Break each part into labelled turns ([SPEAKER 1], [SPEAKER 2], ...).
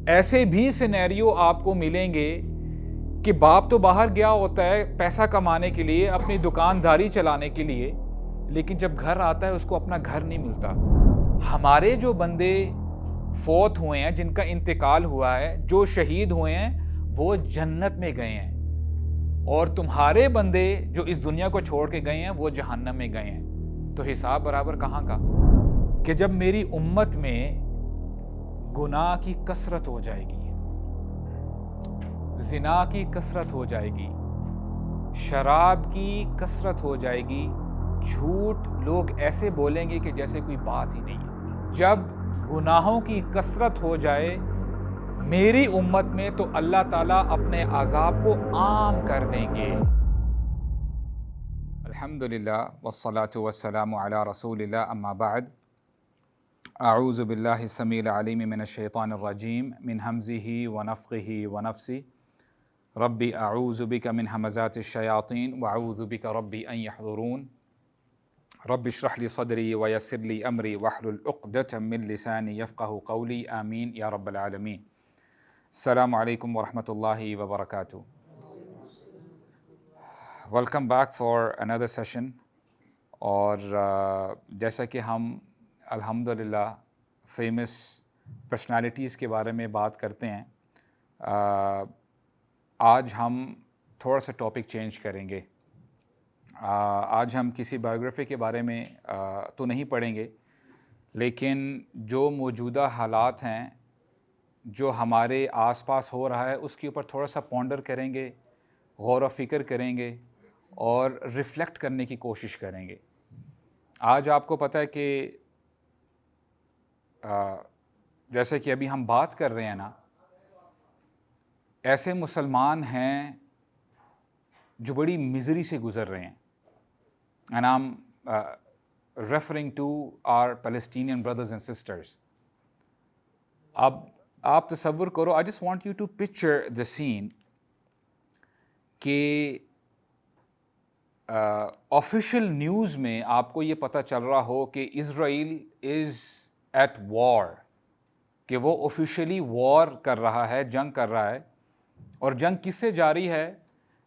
[SPEAKER 1] ایسے بھی سینیریو آپ کو ملیں گے کہ باپ تو باہر گیا ہوتا ہے پیسہ کمانے کے لیے، اپنی دکانداری چلانے کے لیے، لیکن جب گھر آتا ہے اس کو اپنا گھر نہیں ملتا۔ ہمارے جو بندے فوت ہوئے ہیں، جن کا انتقال ہوا ہے، جو شہید ہوئے ہیں، وہ جنت میں گئے ہیں، اور تمہارے بندے جو اس دنیا کو چھوڑ کے گئے ہیں وہ جہنم میں گئے ہیں۔ تو حساب برابر کہاں کا کہ جب میری امت میں گناہ کی کثرت ہو جائے گی، زنا کی کثرت ہو جائے گی، شراب کی کثرت ہو جائے گی، جھوٹ لوگ ایسے بولیں گے کہ جیسے کوئی بات ہی نہیں ہے۔ جب گناہوں کی کثرت ہو جائے میری امت میں تو اللہ تعالیٰ اپنے عذاب کو عام کر دیں گے۔ الحمدللہ والصلاة والسلام علی رسول اللہ، اما بعد، اعوذ باللہ السمیع العلیم من الشیطان الرجیم من حمزہ ونفخہ ونفثہ، ربی اعوذ بک من ہمزات الشیاطین واعوذ بک ربی ان یحضرون، رب اشرح لی صدری ویسر لی امری واحلل عقدۃ من لسانی یفقہوا قولی، آمین یا رب العالمین۔ السلام علیکم ورحمۃ اللہ وبرکاتہ۔ Welcome back for another session. اور جیسا کہ ہم الحمدللہ فیمس پرسنالٹیز کے بارے میں بات کرتے ہیں، آج ہم تھوڑا سا ٹاپک چینج کریں گے۔ آج ہم کسی بایوگرافی کے بارے میں تو نہیں پڑھیں گے، لیکن جو موجودہ حالات ہیں، جو ہمارے آس پاس ہو رہا ہے، اس کے اوپر تھوڑا سا پونڈر کریں گے، غور و فکر کریں گے اور ریفلیکٹ کرنے کی کوشش کریں گے۔ آج آپ کو پتہ ہے کہ جیسے کہ ابھی ہم بات کر رہے ہیں نا، ایسے مسلمان ہیں جو بڑی مزری سے گزر رہے ہیں، and I'm referring to our Palestinian brothers and sisters۔ اب آپ تصور کرو، I just want you to picture the scene کہ آفیشیل نیوز میں آپ کو یہ پتہ چل رہا ہو کہ اسرائیل از ایٹ وار، کہ وہ آفیشیلی وار کر رہا ہے، جنگ کر رہا ہے۔ اور جنگ کس سے جاری ہے؟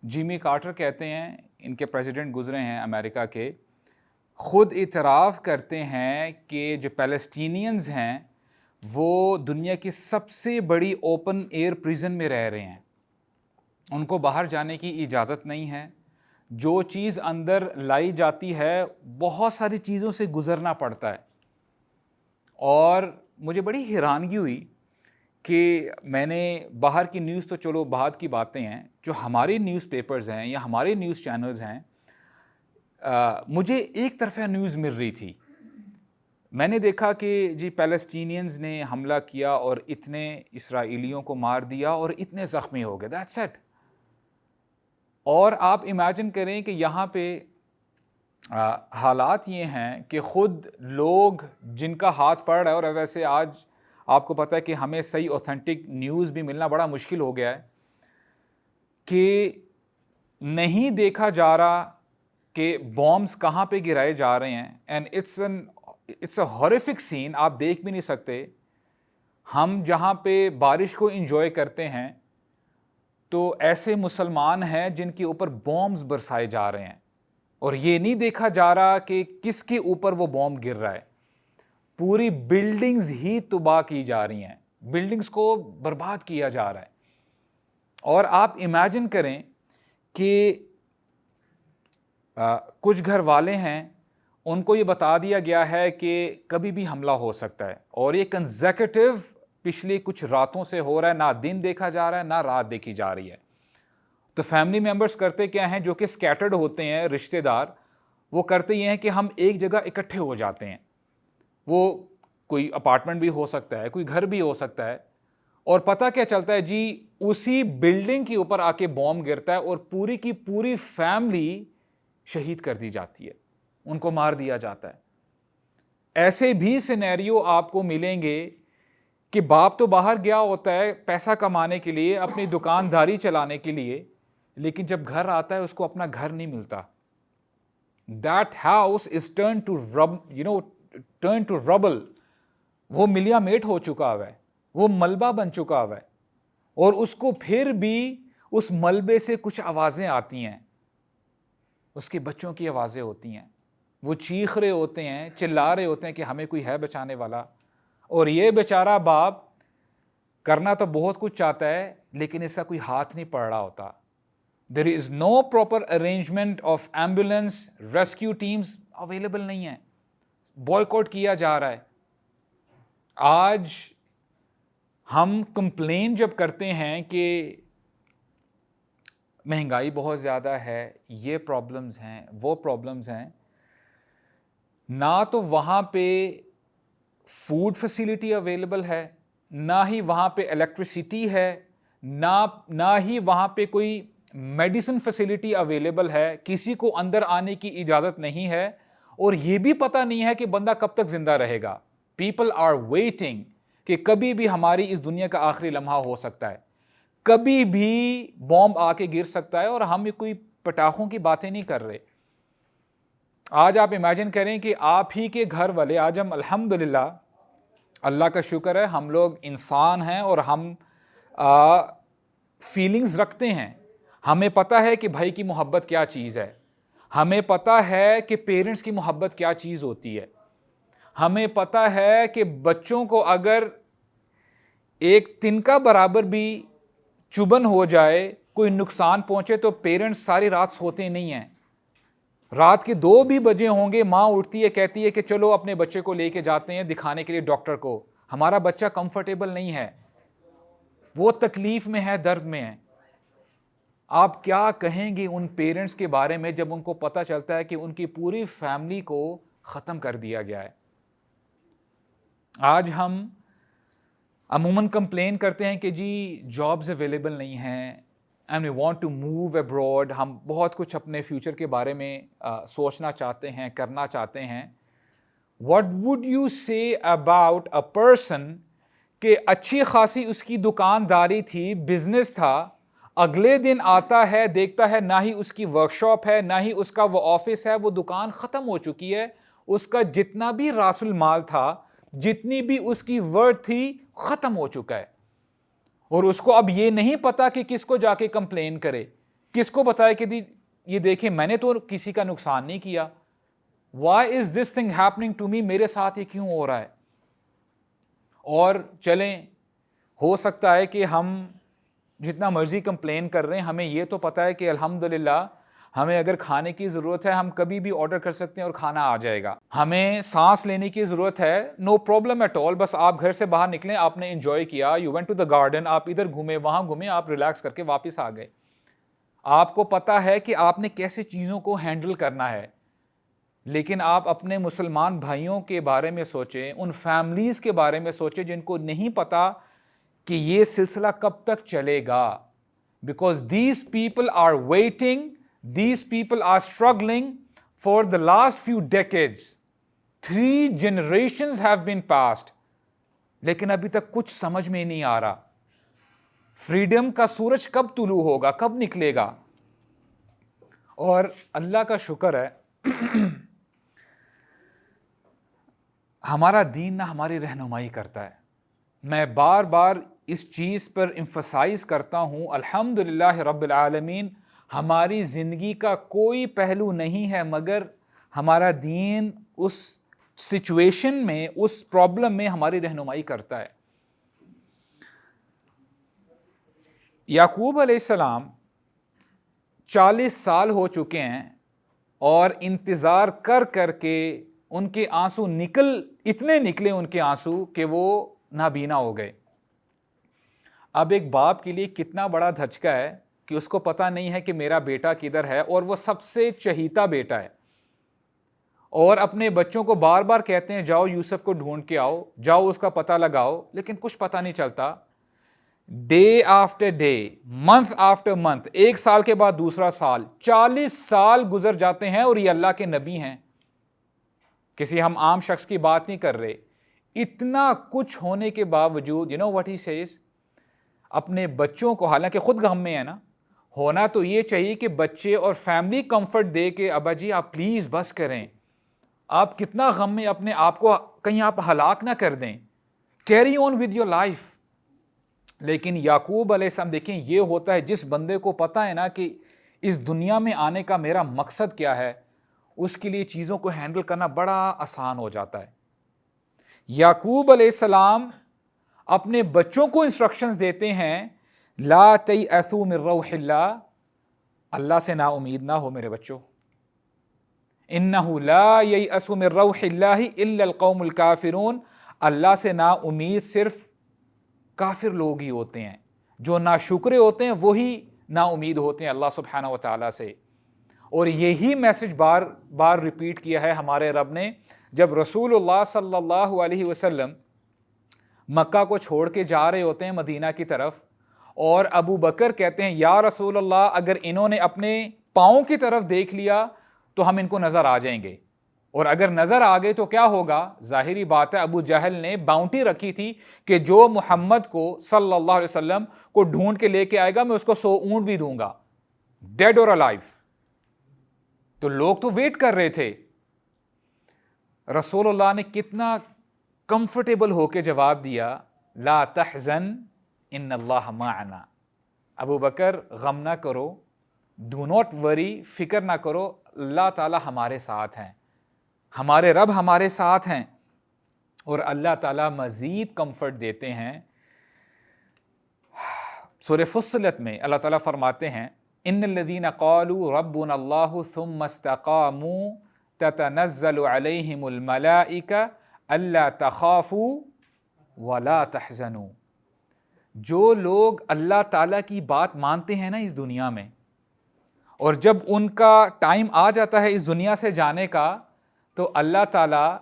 [SPEAKER 1] جیمی کارٹر کہتے ہیں، ان کے پریزیڈنٹ گزرے ہیں امریکہ کے، خود اعتراف کرتے ہیں کہ جو پیلسٹینینز ہیں وہ دنیا کی سب سے بڑی اوپن ایئر پریزن میں رہ رہے ہیں، ان کو باہر جانے کی اجازت نہیں ہے۔ جو چیز اندر لائی جاتی ہے بہت ساری چیزوں سے گزرنا پڑتا ہے۔ اور مجھے بڑی حیرانگی ہوئی کہ میں نے باہر کی نیوز تو چلو بعد کی باتیں ہیں، جو ہمارے نیوز پیپرز ہیں یا ہمارے نیوز چینلز ہیں، مجھے ایک طرفہ نیوز مل رہی تھی۔ میں نے دیکھا کہ جی پیلسٹینینز نے حملہ کیا اور اتنے اسرائیلیوں کو مار دیا اور اتنے زخمی ہو گئے، دیٹس اٹ۔ اور آپ امیجن کریں کہ یہاں پہ حالات یہ ہیں کہ خود لوگ جن کا ہاتھ پڑ رہا ہے، اور ویسے آج آپ کو پتہ ہے کہ ہمیں صحیح اوتھینٹک نیوز بھی ملنا بڑا مشکل ہو گیا ہے، کہ نہیں دیکھا جا رہا کہ بومز کہاں پہ گرائے جا رہے ہیں، اینڈ اٹس اے ہارریفک سین، آپ دیکھ بھی نہیں سکتے۔ ہم جہاں پہ بارش کو انجوائے کرتے ہیں تو ایسے مسلمان ہیں جن کے اوپر بومز برسائے جا رہے ہیں، اور یہ نہیں دیکھا جا رہا کہ کس کے اوپر وہ بوم گر رہا ہے۔ پوری بلڈنگز ہی تباہ کی جا رہی ہیں، بلڈنگز کو برباد کیا جا رہا ہے۔ اور آپ امیجن کریں کہ کچھ گھر والے ہیں، ان کو یہ بتا دیا گیا ہے کہ کبھی بھی حملہ ہو سکتا ہے، اور یہ کنزیکٹیو پچھلی کچھ راتوں سے ہو رہا ہے، نہ دن دیکھا جا رہا ہے نہ رات دیکھی جا رہی ہے۔ تو فیملی ممبرز کرتے کیا ہیں، جو کہ سکیٹرڈ ہوتے ہیں رشتہ دار، وہ کرتے یہ ہیں کہ ہم ایک جگہ اکٹھے ہو جاتے ہیں۔ وہ کوئی اپارٹمنٹ بھی ہو سکتا ہے، کوئی گھر بھی ہو سکتا ہے، اور پتہ کیا چلتا ہے جی اسی بلڈنگ کے اوپر آ کے بوم گرتا ہے اور پوری کی پوری فیملی شہید کر دی جاتی ہے، ان کو مار دیا جاتا ہے۔ ایسے بھی سینیریو آپ کو ملیں گے کہ باپ تو باہر گیا ہوتا ہے پیسہ کمانے کے لیے، اپنی دکانداری چلانے کے لیے، لیکن جب گھر آتا ہے اس کو اپنا گھر نہیں ملتا۔ That house is turned to rubble۔ وہ ملیا میٹ ہو چکا ہے، وہ ملبہ بن چکا ہوا ہے، اور اس کو پھر بھی اس ملبے سے کچھ آوازیں آتی ہیں، اس کے بچوں کی آوازیں ہوتی ہیں، وہ چیخ رہے ہوتے ہیں، چلا رہے ہوتے ہیں کہ ہمیں کوئی ہے بچانے والا، اور یہ بیچارہ باپ کرنا تو بہت کچھ چاہتا ہے لیکن اس کا کوئی ہاتھ نہیں پڑ رہا ہوتا. There is no proper arrangement of ambulance rescue teams available نہیں ہیں، بوائیکاٹ کیا جا رہا ہے. آج ہم کمپلین جب کرتے ہیں کہ مہنگائی بہت زیادہ ہے، یہ پرابلمز ہیں، وہ پرابلمز ہیں، نہ تو وہاں پہ فوڈ فیسیلٹی اویلیبل ہے، نہ ہی وہاں پہ الیکٹریسٹی ہے، نہ ہی وہاں پہ کوئی میڈیسن فیسیلٹی اویلیبل ہے، کسی کو اندر آنے کی اجازت نہیں ہے، اور یہ بھی پتہ نہیں ہے کہ بندہ کب تک زندہ رہے گا. پیپل آر ویٹنگ کہ کبھی بھی ہماری اس دنیا کا آخری لمحہ ہو سکتا ہے، کبھی بھی بومب آ کے گر سکتا ہے، اور ہم کوئی پٹاخوں کی باتیں نہیں کر رہے. آج آپ امیجن کریں کہ آپ ہی کے گھر والے، آج ہم الحمدللہ اللہ کا شکر ہے ہم لوگ انسان ہیں اور ہم فیلنگز رکھتے ہیں، ہمیں پتہ ہے کہ بھائی کی محبت کیا چیز ہے، ہمیں پتہ ہے کہ پیرنٹس کی محبت کیا چیز ہوتی ہے، ہمیں پتہ ہے کہ بچوں کو اگر ایک تنکا برابر بھی چبھن ہو جائے، کوئی نقصان پہنچے، تو پیرنٹس ساری رات سوتے نہیں ہیں. رات کے 2 بھی بجے ہوں گے، ماں اٹھتی ہے، کہتی ہے کہ چلو اپنے بچے کو لے کے جاتے ہیں دکھانے کے لیے ڈاکٹر کو، ہمارا بچہ کمفرٹیبل نہیں ہے، وہ تکلیف میں ہے، درد میں ہے. آپ کیا کہیں گے ان پیرنٹس کے بارے میں جب ان کو پتہ چلتا ہے کہ ان کی پوری فیملی کو ختم کر دیا گیا ہے؟ آج ہم عموماً کمپلین کرتے ہیں کہ جی جابز اویلیبل نہیں ہیں and we want to move abroad, ہم بہت کچھ اپنے فیوچر کے بارے میں سوچنا چاہتے ہیں، کرنا چاہتے ہیں. واٹ وڈ یو سے اباؤٹ اے پرسن کہ اچھی خاصی اس کی دکانداری تھی، بزنس تھا، اگلے دن آتا ہے دیکھتا ہے نہ ہی اس کی ورک شاپ ہے، نہ ہی اس کا وہ آفس ہے، وہ دکان ختم ہو چکی ہے، اس کا جتنا بھی راس المال تھا، جتنی بھی اس کی ورتھ تھی، ختم ہو چکا ہے، اور اس کو اب یہ نہیں پتا کہ کس کو جا کے کمپلین کرے، کس کو بتائے کہ یہ دیکھیں میں نے تو کسی کا نقصان نہیں کیا. Why is this thing happening to me, میرے ساتھ یہ کیوں ہو رہا ہے؟ اور چلیں، ہو سکتا ہے کہ ہم جتنا مرضی کمپلین کر رہے ہیں، ہمیں یہ تو پتا ہے کہ الحمدللہ ہمیں اگر کھانے کی ضرورت ہے ہم کبھی بھی آرڈر کر سکتے ہیں اور کھانا آ جائے گا. ہمیں سانس لینے کی ضرورت ہے، نو پرابلم ایٹ آل، بس آپ گھر سے باہر نکلیں، آپ نے انجوائے کیا، you went to the garden, آپ ادھر گھومے وہاں گھومے، آپ ریلیکس کر کے واپس آ گئے. آپ کو پتا ہے کہ آپ نے کیسے چیزوں کو ہینڈل کرنا ہے. لیکن آپ اپنے مسلمان بھائیوں کے بارے میں سوچیں، ان فیملیز کے بارے میں سوچیں جن کو نہیں پتا کہ یہ سلسلہ کب تک چلے گا. Because these people are waiting, these people are struggling for the last few decades. 3 generations have been passed، لیکن ابھی تک کچھ سمجھ میں نہیں آ رہا فریڈم کا سورج کب طلوع ہوگا، کب نکلے گا. اور اللہ کا شکر ہے ہمارا دین نہ ہماری رہنمائی کرتا ہے. میں بار بار اس چیز پر ایمفسائز کرتا ہوں، الحمدللہ رب العالمین، ہماری زندگی کا کوئی پہلو نہیں ہے مگر ہمارا دین اس سچویشن میں، اس پرابلم میں ہماری رہنمائی کرتا ہے. یعقوب علیہ السلام 40 سال ہو چکے ہیں اور انتظار کر کر کے ان کے آنسو اتنے نکلے ان کے آنسو کہ وہ نابینا ہو گئے. اب ایک باپ کے لیے کتنا بڑا دھچکا ہے کہ اس کو پتا نہیں ہے کہ میرا بیٹا کدھر ہے، اور وہ سب سے چہیتا بیٹا ہے، اور اپنے بچوں کو بار بار کہتے ہیں جاؤ یوسف کو ڈھونڈ کے آؤ، جاؤ اس کا پتہ لگاؤ، لیکن کچھ پتہ نہیں چلتا. Day after day, month after month, 1 سال کے بعد دوسرا سال، 40 سال گزر جاتے ہیں، اور یہ اللہ کے نبی ہیں، کسی ہم عام شخص کی بات نہیں کر رہے. اتنا کچھ ہونے کے باوجود you know what he says, اپنے بچوں کو، حالانکہ خود غم میں ہے نا، ہونا تو یہ چاہیے کہ بچے اور فیملی کمفرٹ دے کہ ابا جی آپ پلیز بس کریں، آپ کتنا غم میں اپنے آپ کو کہیں آپ ہلاک نہ کر دیں، carry on with your life. لیکن یعقوب علیہ السلام دیکھیں یہ ہوتا ہے جس بندے کو پتہ ہے نا کہ اس دنیا میں آنے کا میرا مقصد کیا ہے، اس کے لیے چیزوں کو ہینڈل کرنا بڑا آسان ہو جاتا ہے۔ یعقوب علیہ السلام اپنے بچوں کو انسٹرکشنز دیتے ہیں، لا تیأسوا من روح اللہ، اللہ سے نا امید نہ ہو میرے بچوں، انہ لا ییأس من روح اللہ الا القوم الکافرون، اللہ سے نا امید صرف کافر لوگ ہی ہوتے ہیں، جو ناشکرے ہوتے ہیں وہی نا امید ہوتے ہیں اللہ سبحانہ و تعالیٰ سے۔ اور یہی میسج بار بار ریپیٹ کیا ہے ہمارے رب نے جب رسول اللہ صلی اللہ علیہ وسلم مکہ کو چھوڑ کے جا رہے ہوتے ہیں مدینہ کی طرف، اور ابو بکر کہتے ہیں یا رسول اللہ اگر انہوں نے اپنے پاؤں کی طرف دیکھ لیا تو ہم ان کو نظر آ جائیں گے، اور اگر نظر آ گئے تو کیا ہوگا؟ ظاہری بات ہے ابو جہل نے باؤنٹی رکھی تھی کہ جو محمد کو صلی اللہ علیہ وسلم کو ڈھونڈ کے لے کے آئے گا میں اس کو 100 اونٹ بھی دوں گا، ڈیڈ اور الائیو۔ تو لوگ تو ویٹ کر رہے تھے۔ رسول اللہ نے کتنا کمفرٹیبل ہو کے جواب دیا، لا تحزن ان اللہ معنا، ابو بکر غم نہ کرو، ڈو ناٹ وری، فکر نہ کرو، اللہ تعالی ہمارے ساتھ ہیں، ہمارے رب ہمارے ساتھ ہیں۔ اور اللہ تعالیٰ مزید کمفرٹ دیتے ہیں۔ سورہ فصلت میں اللہ تعالیٰ فرماتے ہیں ان الذین قالوا ربنا اللہ ثم استقاموا تتنزل علیہم الملائکہ الا تخافوا ولا تحزنوا، جو لوگ اللہ تعالیٰ کی بات مانتے ہیں نا اس دنیا میں، اور جب ان کا ٹائم آ جاتا ہے اس دنیا سے جانے کا تو اللہ تعالیٰ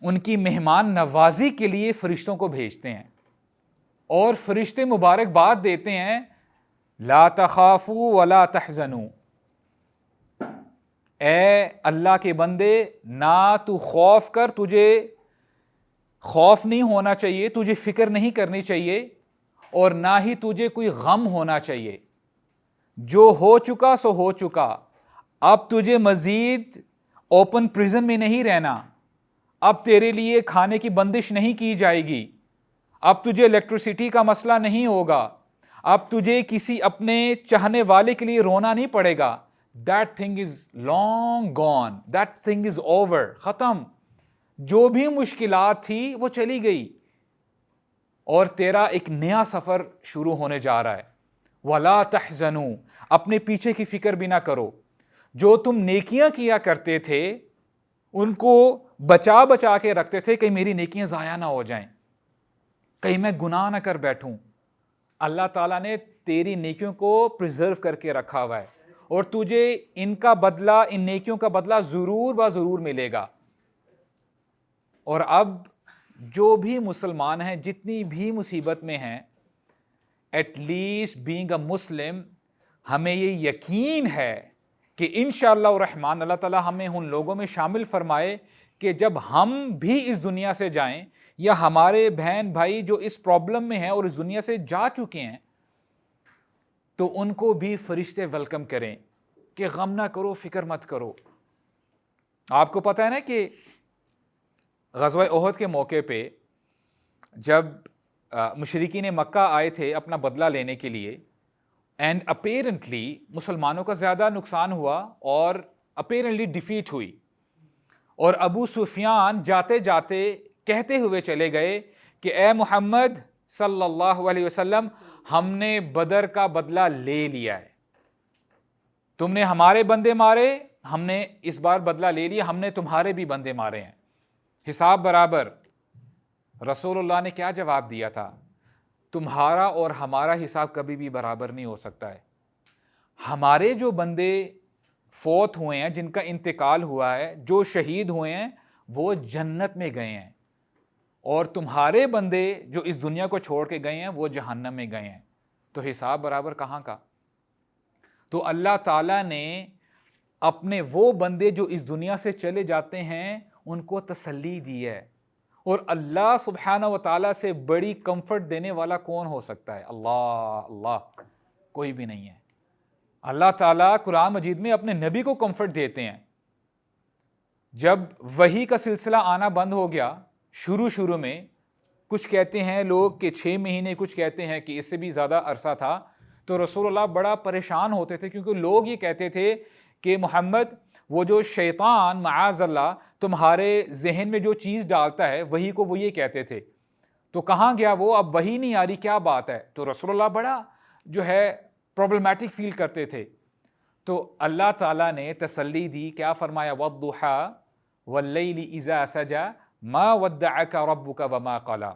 [SPEAKER 1] ان کی مہمان نوازی کے لیے فرشتوں کو بھیجتے ہیں، اور فرشتے مبارکباد دیتے ہیں، لا تخافوا ولا تحزنوا، اے اللہ کے بندے نہ تو خوف کر، تجھے خوف نہیں ہونا چاہیے، تجھے فکر نہیں کرنی چاہیے، اور نہ ہی تجھے کوئی غم ہونا چاہیے، جو ہو چکا سو ہو چکا، اب تجھے مزید اوپن پریزن میں نہیں رہنا، اب تیرے لیے کھانے کی بندش نہیں کی جائے گی، اب تجھے الیکٹریسٹی کا مسئلہ نہیں ہوگا، اب تجھے کسی اپنے چاہنے والے کے لیے رونا نہیں پڑے گا، that thing is long gone, that thing is over، ختم، جو بھی مشکلات تھی وہ چلی گئی، اور تیرا ایک نیا سفر شروع ہونے جا رہا ہے۔ وَلَا تَحْزَنُوا، اپنے پیچھے کی فکر بھی نہ کرو، جو تم نیکیاں کیا کرتے تھے ان کو بچا بچا کے رکھتے تھے، کہیں میری نیکیاں ضائع نہ ہو جائیں، کہیں میں گناہ نہ کر بیٹھوں، اللہ تعالیٰ نے تیری نیکیوں کو پریزرو کر کے رکھا ہوا ہے، اور تجھے ان کا بدلہ، ان نیکیوں کا بدلہ ضرور ضرور ملے گا۔ اور اب جو بھی مسلمان ہیں جتنی بھی مصیبت میں ہیں، ایٹ لیسٹ بینگ اے مسلم ہمیں یہ یقین ہے کہ انشاءاللہ الرحمن اللہ تعالیٰ ہمیں ان لوگوں میں شامل فرمائے کہ جب ہم بھی اس دنیا سے جائیں، یا ہمارے بہن بھائی جو اس پرابلم میں ہیں اور اس دنیا سے جا چکے ہیں، تو ان کو بھی فرشتے ویلکم کریں کہ غم نہ کرو، فکر مت کرو۔ آپ کو پتہ ہے نا کہ غزوہ احد کے موقع پہ جب مشرکین مکہ آئے تھے اپنا بدلہ لینے کے لیے، اینڈ اپیرنٹلی مسلمانوں کا زیادہ نقصان ہوا اور اپیرنٹلی ڈیفیٹ ہوئی، اور ابو سفیان جاتے جاتے کہتے ہوئے چلے گئے کہ اے محمد صلی اللہ علیہ وسلم، ہم نے بدر کا بدلہ لے لیا ہے، تم نے ہمارے بندے مارے، ہم نے اس بار بدلہ لے لیا، ہم نے تمہارے بھی بندے مارے ہیں، حساب برابر۔ رسول اللہ نے کیا جواب دیا تھا؟ تمہارا اور ہمارا حساب کبھی بھی برابر نہیں ہو سکتا ہے، ہمارے جو بندے فوت ہوئے ہیں، جن کا انتقال ہوا ہے، جو شہید ہوئے ہیں، وہ جنت میں گئے ہیں، اور تمہارے بندے جو اس دنیا کو چھوڑ کے گئے ہیں وہ جہنم میں گئے ہیں، تو حساب برابر کہاں کا؟ تو اللہ تعالیٰ نے اپنے وہ بندے جو اس دنیا سے چلے جاتے ہیں ان کو تسلی دی ہے، اور اللہ سبحانہ و تعالیٰ سے بڑی کمفرٹ دینے والا کون ہو سکتا ہے؟ اللہ کوئی بھی نہیں ہے۔ اللہ تعالیٰ قرآن مجید میں اپنے نبی کو کمفرٹ دیتے ہیں۔ جب وحی کا سلسلہ آنا بند ہو گیا شروع میں، کچھ کہتے ہیں لوگ کہ 6 مہینے، کچھ کہتے ہیں کہ اس سے بھی زیادہ عرصہ تھا. تو رسول اللہ بڑا پریشان ہوتے تھے کیونکہ لوگ یہ کہتے تھے کہ محمد وہ جو شیطان معاذ اللہ تمہارے ذہن میں جو چیز ڈالتا ہے وہی کو وہ یہ کہتے تھے. تو کہاں گیا وہ؟ اب وہی نہیں آ رہی، کیا بات ہے؟ تو رسول اللہ بڑا جو ہے پرابلمیٹک فیل کرتے تھے. تو اللہ تعالیٰ نے تسلی دی، کیا فرمایا؟ وَالضُّحَىٰ وَاللَّيْلِ إِذَا سَجَىٰ مَا وَدَّعَكَ رَبُّكَ وَمَا قَلَىٰ.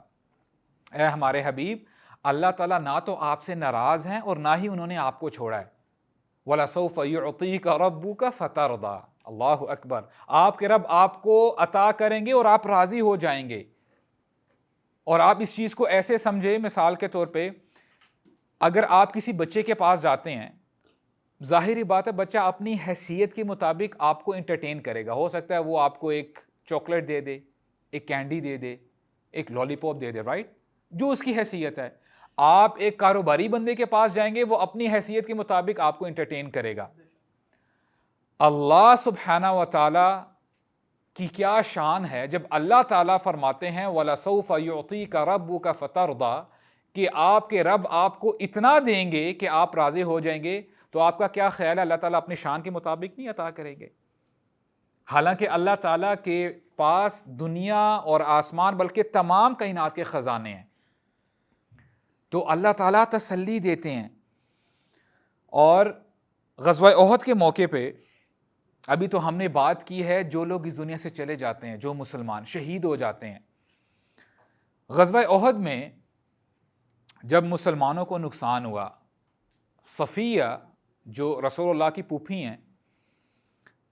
[SPEAKER 1] اے ہمارے حبیب، اللہ تعالیٰ نہ تو آپ سے ناراض ہیں اور نہ ہی انہوں نے آپ کو چھوڑا ہے. وَلَسَوْفَ يُعْطِيكَ رَبُّكَ فَتَرْضَىٰ. اللہ اکبر. آپ کے رب آپ کو عطا کریں گے اور آپ راضی ہو جائیں گے. اور آپ اس چیز کو ایسے سمجھے، مثال کے طور پہ اگر آپ کسی بچے کے پاس جاتے ہیں، ظاہری بات ہے بچہ اپنی حیثیت کے مطابق آپ کو انٹرٹین کرے گا. ہو سکتا ہے وہ آپ کو ایک چاکلیٹ دے دے، ایک کینڈی دے دے، ایک لالی پاپ دے دے، رائٹ، جو اس کی حیثیت ہے. آپ ایک کاروباری بندے کے پاس جائیں گے، وہ اپنی حیثیت کے مطابق آپ کو انٹرٹین کرے گا. اللہ سبحانہ و تعالی کی کیا شان ہے جب اللہ تعالیٰ فرماتے ہیں وَلَسَوْفَ يُعْطِيكَ رَبُّكَ فَتَرْضَىٰ، کہ آپ کے رب آپ کو اتنا دیں گے کہ آپ راضی ہو جائیں گے. تو آپ کا کیا خیال ہے اللہ تعالیٰ اپنی شان کے مطابق نہیں عطا کریں گے؟ حالانکہ اللہ تعالیٰ کے پاس دنیا اور آسمان بلکہ تمام کائنات کے خزانے ہیں. تو اللہ تعالیٰ تسلی دیتے ہیں. اور غزوہ احد کے موقع پہ ابھی تو ہم نے بات کی ہے جو لوگ اس دنیا سے چلے جاتے ہیں، جو مسلمان شہید ہو جاتے ہیں. غزوہ احد میں جب مسلمانوں کو نقصان ہوا، صفیہ جو رسول اللہ کی پھوپھی ہیں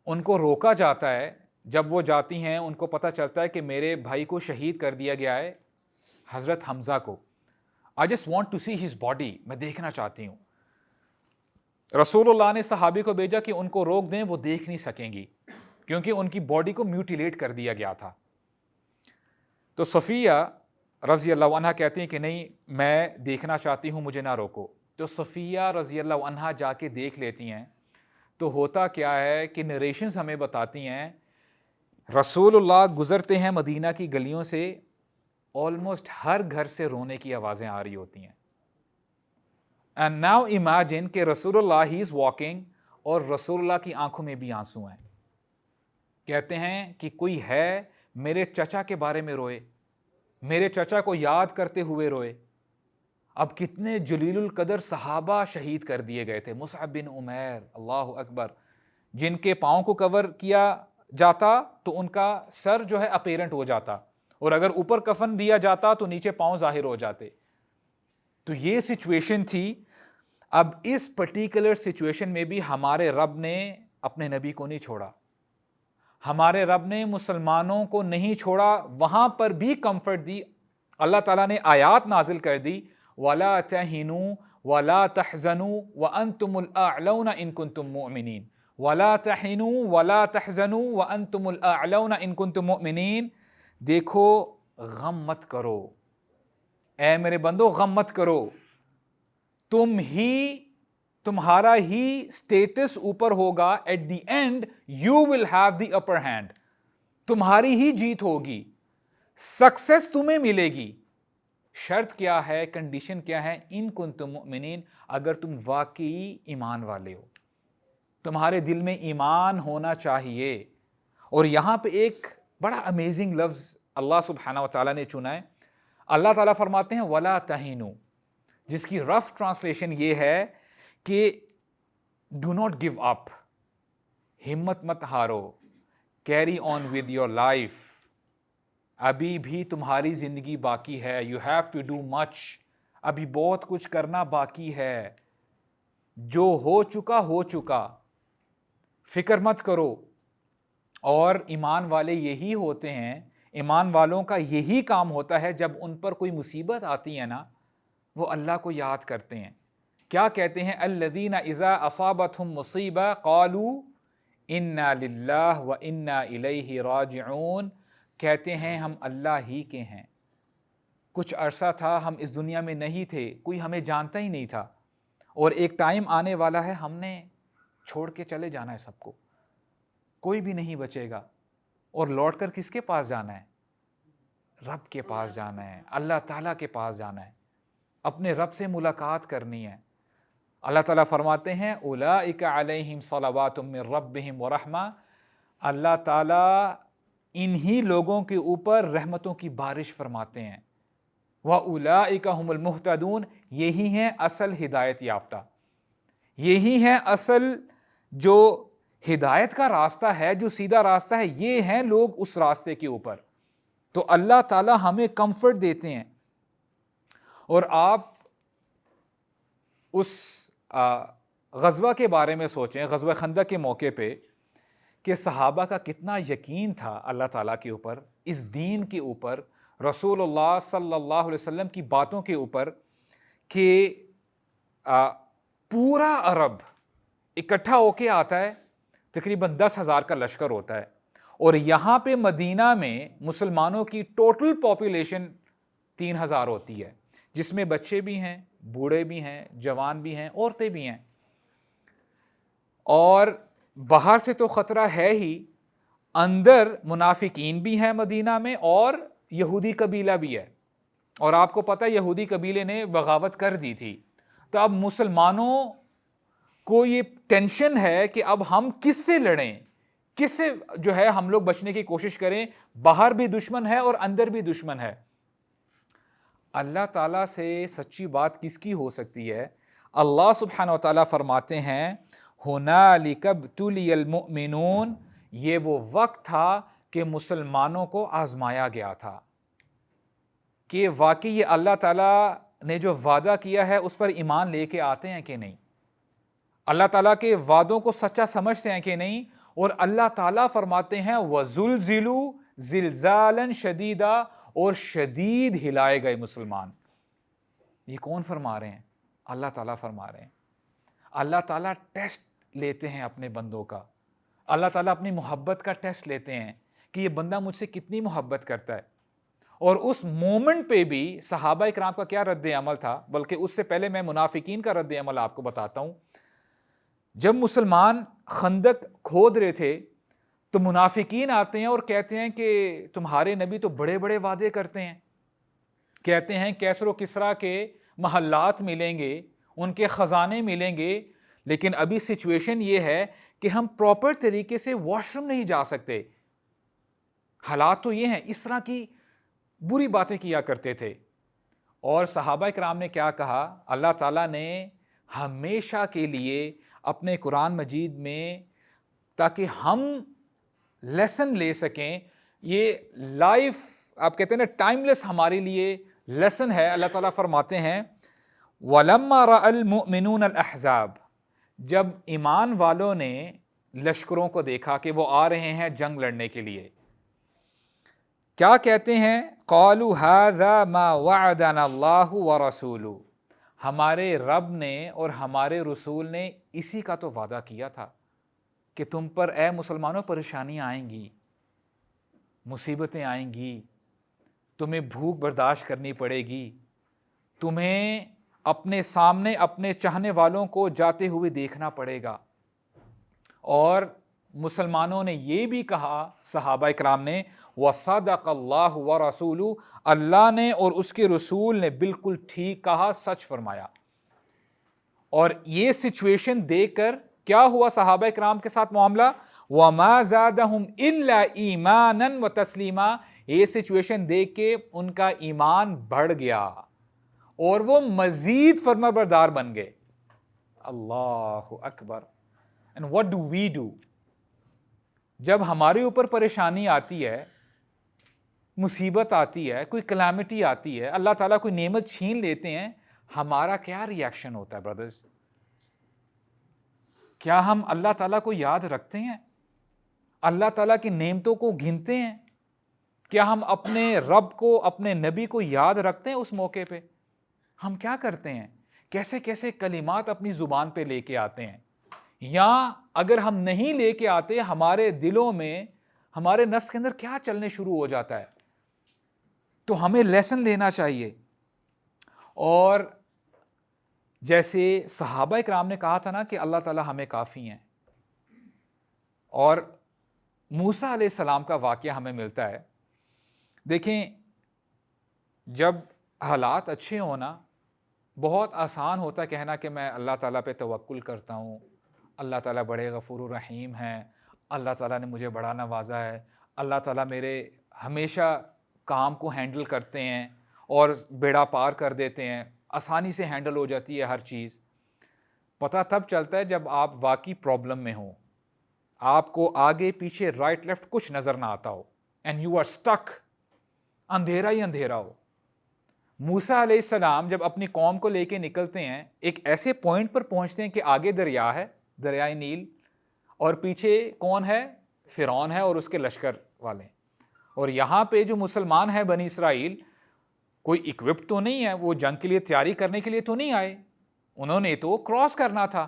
[SPEAKER 1] ان کو روکا جاتا ہے. جب وہ جاتی ہیں ان کو پتہ چلتا ہے کہ میرے بھائی کو شہید کر دیا گیا ہے، حضرت حمزہ کو. I just want to see his body، میں دیکھنا چاہتی ہوں. رسول اللہ نے صحابی کو بھیجا کہ ان کو روک دیں، وہ دیکھ نہیں سکیں گی کیونکہ ان کی باڈی کو میوٹیلیٹ کر دیا گیا تھا. تو صفیہ رضی اللہ عنہا کہتی ہیں کہ نہیں، میں دیکھنا چاہتی ہوں، مجھے نہ روکو. تو صفیہ رضی اللہ عنہا جا کے دیکھ لیتی ہیں. تو ہوتا کیا ہے کہ نریشنز ہمیں بتاتی ہیں رسول اللہ گزرتے ہیں مدینہ کی گلیوں سے، آلموسٹ ہر گھر سے رونے کی آوازیں آ رہی ہوتی ہیں. And now imagine کہ رسول اللہ ہی از واکنگ اور رسول اللہ کی آنکھوں میں بھی آنسو ہیں. کہتے ہیں کہ کوئی ہے میرے چچا کے بارے میں روئے، میرے چچا کو یاد کرتے ہوئے روئے. اب کتنے جلیل القدر صحابہ شہید کر دیے گئے تھے. مصعب بن عمیر، اللہ اکبر، جن کے پاؤں کو کور کیا جاتا تو ان کا سر جو ہے اپیرنٹ ہو جاتا، اور اگر اوپر کفن دیا جاتا تو نیچے پاؤں ظاہر ہو جاتے. تو یہ سچویشن تھی. اب اس پرٹیکولر سچویشن میں بھی ہمارے رب نے اپنے نبی کو نہیں چھوڑا، ہمارے رب نے مسلمانوں کو نہیں چھوڑا. وہاں پر بھی کمفرٹ دی. اللہ تعالیٰ نے آیات نازل کر دی وَلَا تَهِنُوا وَلَا تَحْزَنُوا وَأَنْتُمُ الْأَعْلَوْنَ إِن كُنتُم مُؤْمِنِينَ. وَلَا تَهِنُوا وَلَا تَحْزَنُوا وَأَنْتُمُ الْأَعْلَوْنَ إِن كُنتُم مُؤْمِنِينَ. دیکھو غم مت کرو، اے میرے بندو غم مت کرو، تمہارا ہی سٹیٹس اوپر ہوگا. At the end you will have the upper hand. تمہاری ہی جیت ہوگی، سکسس تمہیں ملے گی. شرط کیا ہے، کنڈیشن کیا ہے؟ ان کنتم مؤمنین، اگر تم واقعی ایمان والے ہو، تمہارے دل میں ایمان ہونا چاہیے. اور یہاں پہ ایک بڑا امیزنگ لفظ اللہ سبحانہ و تعالیٰ نے چنا ہے. اللہ تعالیٰ فرماتے ہیں وَلَا تَهِنُوا، جس کی رف ٹرانسلیشن یہ ہے کہ ڈو ناٹ گیو اپ، ہمت مت ہارو، carry on with your life. ابھی بھی تمہاری زندگی باقی ہے. You have to do much, ابھی بہت کچھ کرنا باقی ہے. جو ہو چکا ہو چکا، فکر مت کرو. اور ایمان والے یہی ہوتے ہیں، ایمان والوں کا یہی کام ہوتا ہے جب ان پر کوئی مصیبت آتی ہے نا، وہ اللہ کو یاد کرتے ہیں. کیا کہتے ہیں؟ الذین اذا اصابتهم مصیبہ قالوا انا للہ وانا الیہ راجعون. کہتے ہیں ہم اللہ ہی کے ہیں. کچھ عرصہ تھا ہم اس دنیا میں نہیں تھے، کوئی ہمیں جانتا ہی نہیں تھا، اور ایک ٹائم آنے والا ہے ہم نے چھوڑ کے چلے جانا ہے سب کو، کوئی بھی نہیں بچے گا. اور لوٹ کر کس کے پاس جانا ہے؟ رب کے پاس جانا ہے, اللہ تعالیٰ کے پاس جانا ہے, اپنے رب سے ملاقات کرنی ہے. اللہ تعالیٰ فرماتے ہیں اولئک علیہم صلوات من ربہم ورحمہ, اللہ تعالیٰ انہی لوگوں کے اوپر رحمتوں کی بارش فرماتے ہیں. وَأُولَئِكَ هُمُ الْمُهْتَدُونَ, یہی ہیں اصل ہدایت یافتہ, یہی ہیں اصل جو ہدایت کا راستہ ہے, جو سیدھا راستہ ہے, یہ ہیں لوگ اس راستے کے اوپر. تو اللہ تعالیٰ ہمیں کمفرٹ دیتے ہیں. اور آپ اس غزوہ کے بارے میں سوچیں, غزوہ خندق کے موقع پہ, کہ صحابہ کا کتنا یقین تھا اللہ تعالیٰ کے اوپر, اس دین کے اوپر, رسول اللہ صلی اللہ علیہ وسلم کی باتوں کے اوپر, کہ پورا عرب اکٹھا ہو کے آتا ہے, تقریباً 10,000 کا لشکر ہوتا ہے, اور یہاں پہ مدینہ میں مسلمانوں کی ٹوٹل پاپولیشن 3,000 ہوتی ہے, جس میں بچے بھی ہیں, بوڑھے بھی ہیں, جوان بھی ہیں, عورتیں بھی ہیں. اور باہر سے تو خطرہ ہے ہی, اندر منافقین بھی ہیں مدینہ میں, اور یہودی قبیلہ بھی ہے. اور آپ کو پتہ یہودی قبیلے نے بغاوت کر دی تھی. تو اب مسلمانوں کو یہ ٹینشن ہے کہ اب ہم کس سے لڑیں, کس سے جو ہے ہم لوگ بچنے کی کوشش کریں, باہر بھی دشمن ہے اور اندر بھی دشمن ہے. اللہ تعالیٰ سے سچی بات کس کی ہو سکتی ہے؟ اللہ سبحانہ و تعالیٰ فرماتے ہیں ہنالک ابتلی المؤمنون, یہ وہ وقت تھا کہ مسلمانوں کو آزمایا گیا تھا کہ واقعی یہ اللہ تعالیٰ نے جو وعدہ کیا ہے اس پر ایمان لے کے آتے ہیں کہ نہیں, اللہ تعالیٰ کے وعدوں کو سچا سمجھتے ہیں کہ نہیں. اور اللہ تعالیٰ فرماتے ہیں وَزُلْزِلُوا زِلْزَالًا شَدِيدًا, اور شدید ہلائے گئے مسلمان. یہ کون فرما رہے ہیں؟ اللہ تعالیٰ فرما رہے ہیں. اللہ تعالیٰ ٹیسٹ لیتے ہیں اپنے بندوں کا, اللہ تعالیٰ اپنی محبت کا ٹیسٹ لیتے ہیں کہ یہ بندہ مجھ سے کتنی محبت کرتا ہے. اور اس مومنٹ پہ بھی صحابہ اکرام کا کیا رد عمل تھا, بلکہ اس سے پہلے میں منافقین کا رد عمل آپ کو بتاتا ہوں. جب مسلمان خندق کھود رہے تھے تو منافقین آتے ہیں اور کہتے ہیں کہ تمہارے نبی تو بڑے بڑے وعدے کرتے ہیں, کہتے ہیں کیسر و کسریٰ کے محلات ملیں گے, ان کے خزانے ملیں گے, لیکن ابھی سچویشن یہ ہے کہ ہم پراپر طریقے سے واش روم نہیں جا سکتے. حالات تو یہ ہیں. اس طرح کی بری باتیں کیا کرتے تھے. اور صحابہ کرام نے کیا کہا؟ اللہ تعالیٰ نے ہمیشہ کے لیے اپنے قرآن مجید میں, تاکہ ہم لیسن لے سکیں, یہ لائف آپ کہتے ہیں نا ٹائم لیس ہمارے لیے لیسن ہے. اللہ تعالیٰ فرماتے ہیں وَلَمَّا رَأَى الْمُؤْمِنُونَ الْأَحْزَابَ, جب ایمان والوں نے لشکروں کو دیکھا کہ وہ آ رہے ہیں جنگ لڑنے کے لیے, کیا کہتے ہیں؟ قَالُوا هَذَا مَا وَعَدَنَا اللَّهُ وَرَسُولُهُ, ہمارے رب نے اور ہمارے رسول نے اسی کا تو وعدہ کیا تھا کہ تم پر اے مسلمانوں پریشانیاں آئیں گی, مصیبتیں آئیں گی, تمہیں بھوک برداشت کرنی پڑے گی, تمہیں اپنے سامنے اپنے چاہنے والوں کو جاتے ہوئے دیکھنا پڑے گا. اور مسلمانوں نے یہ بھی کہا, صحابہ اکرام نے, وَصَدَقَ اللَّهُ وَرَسُولُهُ, اللہ نے اور اس کے رسول نے بالکل ٹھیک کہا, سچ فرمایا. اور یہ سچویشن دیکھ کر کیا ہوا صحابہ اکرام کے ساتھ معاملہ؟ وَمَا زَادَهُمْ إِلَّا إِيمَانًا وَتَسْلِيمًا, یہ سچویشن دیکھ کے ان کا ایمان بڑھ گیا اور وہ مزید فرمانبردار بن گئے. اللہ اکبر. And what do we do? جب ہمارے اوپر پریشانی آتی ہے, مصیبت آتی ہے, کوئی کلیمٹی آتی ہے, اللہ تعالیٰ کوئی نعمت چھین لیتے ہیں, ہمارا کیا ری ایکشن ہوتا ہے برادرز؟ کیا ہم اللہ تعالیٰ کو یاد رکھتے ہیں؟ اللہ تعالیٰ کی نعمتوں کو گنتے ہیں؟ کیا ہم اپنے رب کو, اپنے نبی کو یاد رکھتے ہیں اس موقع پہ؟ ہم کیا کرتے ہیں؟ کیسے کیسے کلمات اپنی زبان پہ لے کے آتے ہیں, یا اگر ہم نہیں لے کے آتے, ہمارے دلوں میں, ہمارے نفس کے اندر کیا چلنے شروع ہو جاتا ہے. تو ہمیں لیسن لینا چاہیے. اور جیسے صحابہ اکرام نے کہا تھا نا کہ اللہ تعالیٰ ہمیں کافی ہیں, اور موسیٰ علیہ السلام کا واقعہ ہمیں ملتا ہے. دیکھیں جب حالات اچھے ہونا بہت آسان ہوتا ہے کہنا کہ میں اللہ تعالیٰ پہ توکل کرتا ہوں، اللہ تعالیٰ بڑے غفور و رحیم ہیں، اللہ تعالیٰ نے مجھے بڑا نوازا ہے، اللہ تعالیٰ میرے ہمیشہ کام کو ہینڈل کرتے ہیں اور بیڑا پار کر دیتے ہیں، آسانی سے ہینڈل ہو جاتی ہے ہر چیز۔ پتہ تب چلتا ہے جب آپ واقعی پرابلم میں ہوں، آپ کو آگے پیچھے رائٹ لیفٹ کچھ نظر نہ آتا ہو، اینڈ یو آر اسٹک، اندھیرا ہی اندھیرا ہو۔ موسیٰ علیہ السلام جب اپنی قوم کو لے کے نکلتے ہیں، ایک ایسے پوائنٹ پر پہنچتے ہیں کہ آگے دریا ہے، دریائے نیل، اور پیچھے کون ہے؟ فرعون ہے اور اس کے لشکر والے۔ اور یہاں پہ جو مسلمان ہیں بنی اسرائیل، کوئی اکوپڈ تو نہیں ہے، وہ جنگ کے لیے تیاری کرنے کے لیے تو نہیں آئے، انہوں نے تو کراس کرنا تھا۔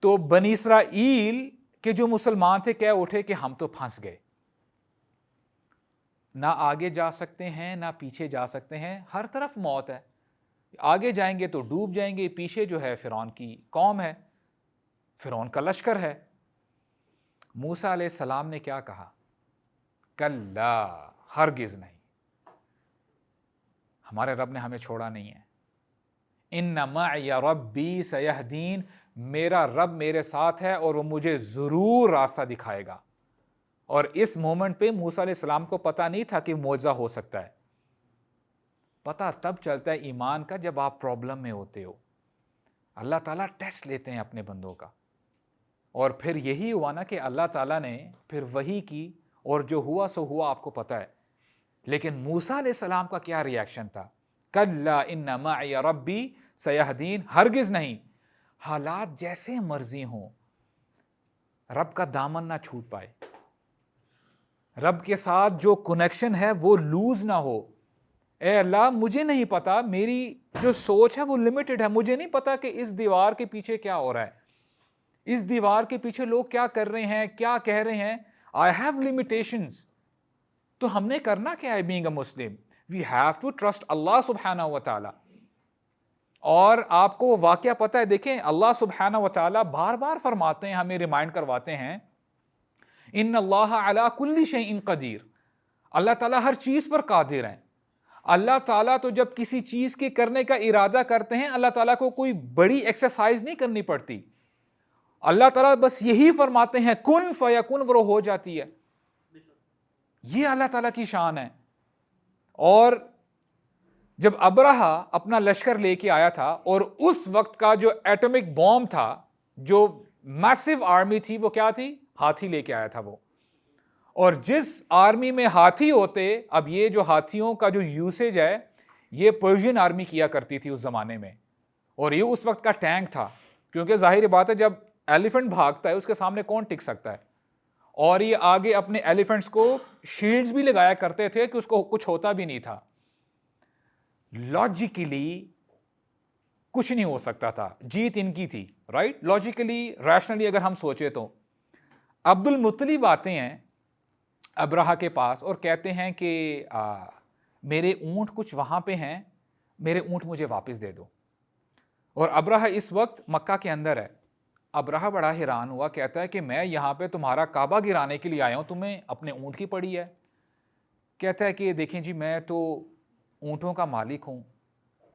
[SPEAKER 1] تو بنی اسرائیل کے جو مسلمان تھے کہہ اٹھے کہ ہم تو پھنس گئے، نہ آگے جا سکتے ہیں نہ پیچھے جا سکتے ہیں، ہر طرف موت ہے، آگے جائیں گے تو ڈوب جائیں گے، پیچھے جو ہے فرعون کی قوم ہے، فرعون کا لشکر ہے۔ موسیٰ علیہ السلام نے کیا کہا؟ کلا، ہرگز نہیں، ہمارے رب نے ہمیں چھوڑا نہیں ہے۔ ان معی ربی سیہدین، میرا رب میرے ساتھ ہے اور وہ مجھے ضرور راستہ دکھائے گا۔ اور اس مومنٹ پہ موسیٰ علیہ السلام کو پتہ نہیں تھا کہ معجزہ ہو سکتا ہے۔ پتہ تب چلتا ہے ایمان کا جب آپ پرابلم میں ہوتے ہو، اللہ تعالیٰ ٹیسٹ لیتے ہیں اپنے بندوں کا۔ اور پھر یہی ہوا نا کہ اللہ تعالیٰ نے پھر وحی کی، اور جو ہوا سو ہوا، آپ کو پتہ ہے۔ لیکن موسیٰ علیہ السلام کا کیا ری ایکشن تھا؟ کلا ان معی ربی سیہدین، ہرگز نہیں، حالات جیسے مرضی ہوں، رب کا دامن نہ چھوٹ پائے، رب کے ساتھ جو کنیکشن ہے وہ لوز نہ ہو۔ اے اللہ، مجھے نہیں پتا، میری جو سوچ ہے وہ لمیٹڈ ہے، مجھے نہیں پتا کہ اس دیوار کے پیچھے کیا ہو رہا ہے، اس دیوار کے پیچھے لوگ کیا کر رہے ہیں، کیا کہہ رہے ہیں۔ I have limitations۔ تو ہم نے کرنا کیا ہے being a Muslim؟ We have to trust اللہ سبحانہ و تعالی۔ اور آپ کو واقعہ پتہ ہے، دیکھیں اللہ سبحانہ و تعالی بار بار فرماتے ہیں، ہمیں ریمائنڈ کرواتے ہیں، ان اللہ علی کل شیء قدیر، اللہ تعالیٰ ہر چیز پر قادر ہیں۔ اللہ تعالیٰ تو جب کسی چیز کے کرنے کا ارادہ کرتے ہیں، اللہ تعالیٰ کو کوئی بڑی ایکسرسائز نہیں کرنی پڑتی، اللہ تعالیٰ بس یہی فرماتے ہیں کن فیکن، وہ ہو جاتی ہے۔ یہ اللہ تعالیٰ کی شان ہے۔ اور جب ابرہہ اپنا لشکر لے کے آیا تھا، اور اس وقت کا جو ایٹمک بوم تھا، جو میسو آرمی تھی، وہ کیا تھی؟ ہاتھی لے کے آیا تھا وہ۔ اور جس آرمی میں ہاتھی ہوتے، اب یہ جو ہاتھیوں کا جو یوسیج ہے، یہ پرشین آرمی کیا کرتی تھی اس زمانے میں، اور یہ اس وقت کا ٹینک تھا، کیونکہ ظاہر بات ہے جب ایلیفنٹ بھاگتا ہے اس کے سامنے کون ٹک سکتا ہے۔ اور یہ آگے اپنے ایلیفنٹس کو شیلڈز بھی لگایا کرتے تھے کہ اس کو کچھ ہوتا بھی نہیں تھا۔ لاجیکلی کچھ نہیں ہو سکتا تھا، جیت ان کی تھی، رائٹ؟ لاجیکلی، ریشنلی اگر ہم سوچے تو عبد المطلب آتے ہیں ابرہہ کے پاس اور کہتے ہیں کہ میرے اونٹ کچھ وہاں پہ ہیں، میرے اونٹ مجھے واپس دے دو۔ اور ابرہہ اس وقت مکہ کے اندر ہے۔ ابرہہ بڑا حیران ہوا، کہتا ہے کہ میں یہاں پہ تمہارا کعبہ گرانے کے لیے آیا ہوں، تمہیں اپنے اونٹ کی پڑی ہے۔ کہتا ہے کہ دیکھیں جی، میں تو اونٹوں کا مالک ہوں،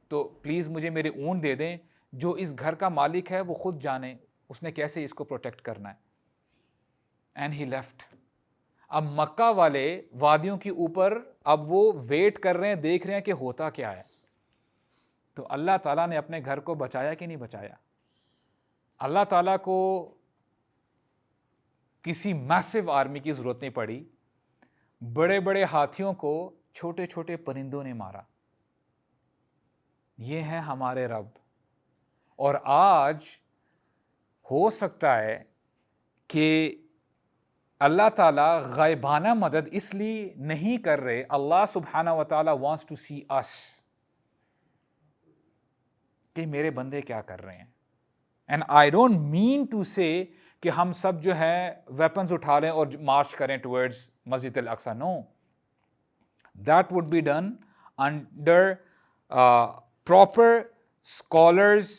[SPEAKER 1] تو پلیز مجھے میرے اونٹ دے دیں، جو اس گھر کا مالک ہے وہ خود جانے اس نے کیسے اس کو پروٹیکٹ کرنا ہے۔ And he left. اب مکہ والے وادیوں کے اوپر اب وہ ویٹ کر رہے ہیں، دیکھ رہے ہیں کہ ہوتا کیا ہے۔ تو اللہ تعالیٰ نے اپنے گھر کو بچایا کہ نہیں بچایا؟ اللہ تعالیٰ کو کسی میسو آرمی کی ضرورت نہیں پڑی، بڑے بڑے ہاتھیوں کو چھوٹے چھوٹے پرندوں نے مارا۔ یہ ہے ہمارے رب۔ اور آج ہو سکتا ہے کہ اللہ تعالیٰ غائبانہ مدد اس لیے نہیں کر رہے، اللہ سبحانہ و تعالیٰ wants to see us، کہ میرے بندے کیا کر رہے ہیں۔ And I don't mean to say کہ ہم سب جو ہے ویپنز اٹھا لیں اور مارچ کریں ٹورڈز مسجد الاقصیٰ، no, that would be done under proper scholars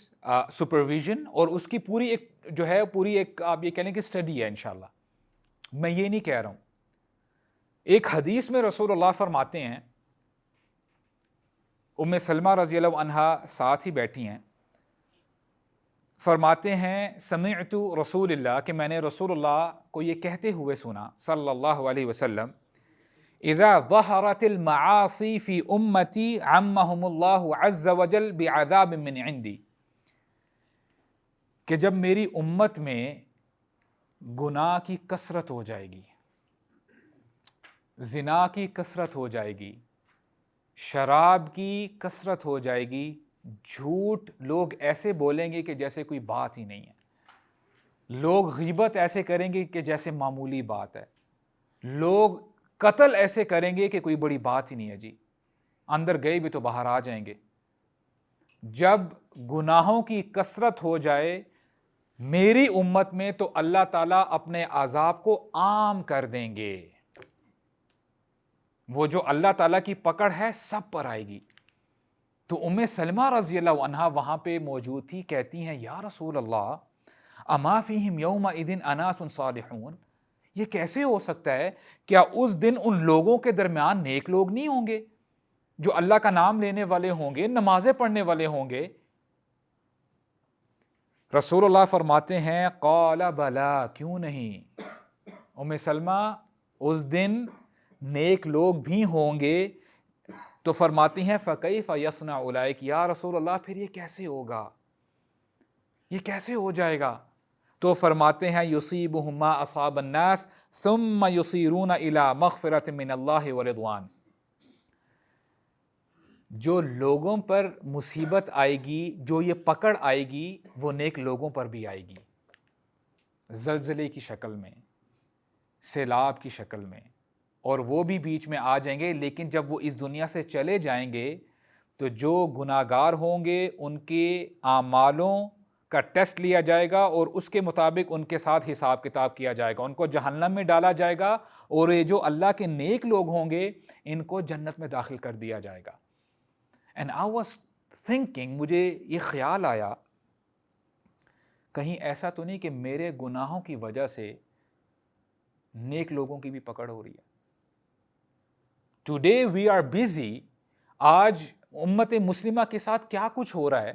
[SPEAKER 1] supervision, اور اس کی پوری ایک جو ہے پوری ایک آپ یہ کہہ لیں کہ اسٹڈی ہے انشاءاللہ۔ میں یہ نہیں کہہ رہا ہوں۔ ایک حدیث میں رسول اللہ فرماتے ہیں ام سلمہ رضی اللہ عنہا ساتھ ہی بیٹھی ہیں، فرماتے ہیں سمعت رسول اللہ، کہ میں نے رسول اللہ کو یہ کہتے ہوئے سنا صلی اللہ علیہ وسلم، اذا ظہرت المعاصی فی امتی عمہم اللہ عز وجل بعذاب من عندی، کہ جب میری امت میں گناہ کی کثرت ہو جائے گی، زنا کی کثرت ہو جائے گی، شراب کی کثرت ہو جائے گی، جھوٹ لوگ ایسے بولیں گے کہ جیسے کوئی بات ہی نہیں ہے، لوگ غیبت ایسے کریں گے کہ جیسے معمولی بات ہے، لوگ قتل ایسے کریں گے کہ کوئی بڑی بات ہی نہیں ہے، جی اندر گئے بھی تو باہر آ جائیں گے۔ جب گناہوں کی کثرت ہو جائے میری امت میں تو اللہ تعالیٰ اپنے عذاب کو عام کر دیں گے، وہ جو اللہ تعالیٰ کی پکڑ ہے سب پر آئے گی۔ تو ام سلمہ رضی اللہ عنہا وہاں پہ موجود تھی، کہتی ہیں یا رسول اللہ اما فیہم یومئذ اناس صالحون، یہ کیسے ہو سکتا ہے؟ کیا اس دن ان لوگوں کے درمیان نیک لوگ نہیں ہوں گے جو اللہ کا نام لینے والے ہوں گے، نمازیں پڑھنے والے ہوں گے؟ رسول اللہ فرماتے ہیں قال بلا، کیوں نہیں، ام سلمہ اس دن نیک لوگ بھی ہوں گے۔ تو فرماتی ہیں فَكَيْفَ يَصْنَعُ أُولَئِكَ، یا رسول اللہ پھر یہ کیسے ہوگا، یہ کیسے ہو جائے گا؟ تو فرماتے ہیں يُصِيبُهُم مَا أَصَابَ النَّاسِ ثُمَّ يُصِيرُونَ إِلَى مَغْفِرَةٍ مِّنَ اللَّهِ وَرِضْوَانٍ، جو لوگوں پر مصیبت آئے گی، جو یہ پکڑ آئے گی، وہ نیک لوگوں پر بھی آئے گی، زلزلے کی شکل میں، سیلاب کی شکل میں، اور وہ بھی بیچ میں آ جائیں گے۔ لیکن جب وہ اس دنیا سے چلے جائیں گے تو جو گناہگار ہوں گے ان کے اعمالوں کا ٹیسٹ لیا جائے گا اور اس کے مطابق ان کے ساتھ حساب کتاب کیا جائے گا، ان کو جہنم میں ڈالا جائے گا، اور یہ جو اللہ کے نیک لوگ ہوں گے ان کو جنت میں داخل کر دیا جائے گا۔ اینڈ آئی واز تھنکنگ، مجھے یہ خیال آیا کہیں ایسا تو نہیں کہ میرے گناہوں کی وجہ سے نیک لوگوں کی بھی پکڑ ہو رہی ہے؟ ٹوڈے وی آر بیزی، آج امت مسلمہ کے ساتھ کیا کچھ ہو رہا ہے،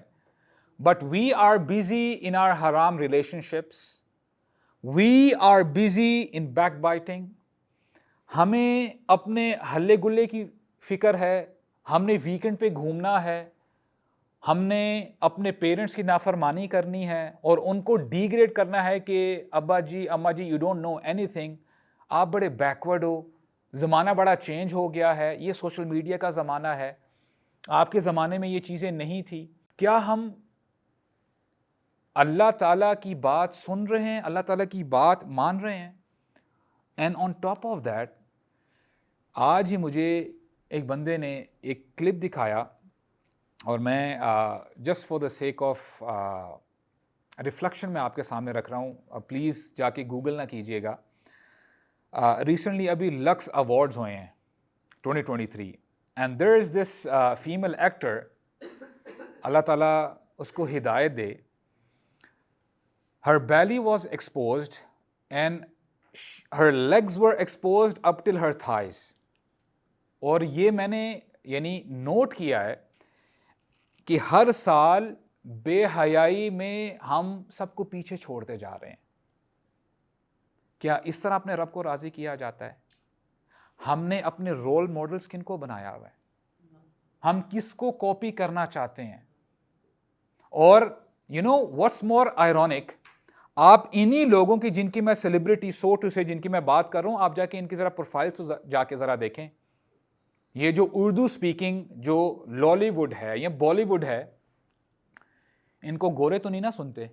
[SPEAKER 1] but we are busy in our حرام relationships, we are busy in backbiting, ہمیں اپنے ہلے گلے کی فکر ہے، ہم نے ویکنڈ پہ گھومنا ہے، ہم نے اپنے پیرنٹس کی نافرمانی کرنی ہے اور ان کو ڈی گریڈ کرنا ہے کہ ابا جی اماں جی you don't know anything, آپ بڑے بیکورڈ ہو، زمانہ بڑا چینج ہو گیا ہے، یہ سوشل میڈیا کا زمانہ ہے، آپ کے زمانے میں یہ چیزیں نہیں تھی۔ کیا ہم اللہ تعالیٰ کی بات سن رہے ہیں، اللہ تعالیٰ کی بات مان رہے ہیں؟ And on top of that, آج ہی مجھے ایک بندے نے ایک کلپ دکھایا، اور میں just for the sake of reflection میں آپ کے سامنے رکھ رہا ہوں، پلیز جا کے گوگل نہ کیجیے گا۔ ریسنٹلی ابھی لکس ایوارڈز ہوئے ہیں 2023، and there is this female actor, اللہ تعالیٰ اس کو ہدایت دے، her belly was exposed and her legs were exposed up till her thighs, اور یہ میں نے یعنی نوٹ کیا ہے کہ ہر سال بے حیائی میں ہم سب کو پیچھے چھوڑتے جا رہے ہیں۔ کیا اس طرح اپنے رب کو راضی کیا جاتا ہے؟ ہم نے اپنے رول ماڈلز کن کو بنایا ہوا ہے؟ ہم کس کو کاپی کرنا چاہتے ہیں؟ اور you know what's more ironic, آپ انہی لوگوں کی جن کی میں سیلیبریٹی سو ٹو سے جن کی میں بات کر رہا ہوں، آپ جا کے ان کی ذرا پروفائل جا کے ذرا دیکھیں، یہ جو اردو سپیکنگ جو لالی ووڈ ہے یا بالی ووڈ ہے، ان کو گورے تو نہیں نہ سنتے،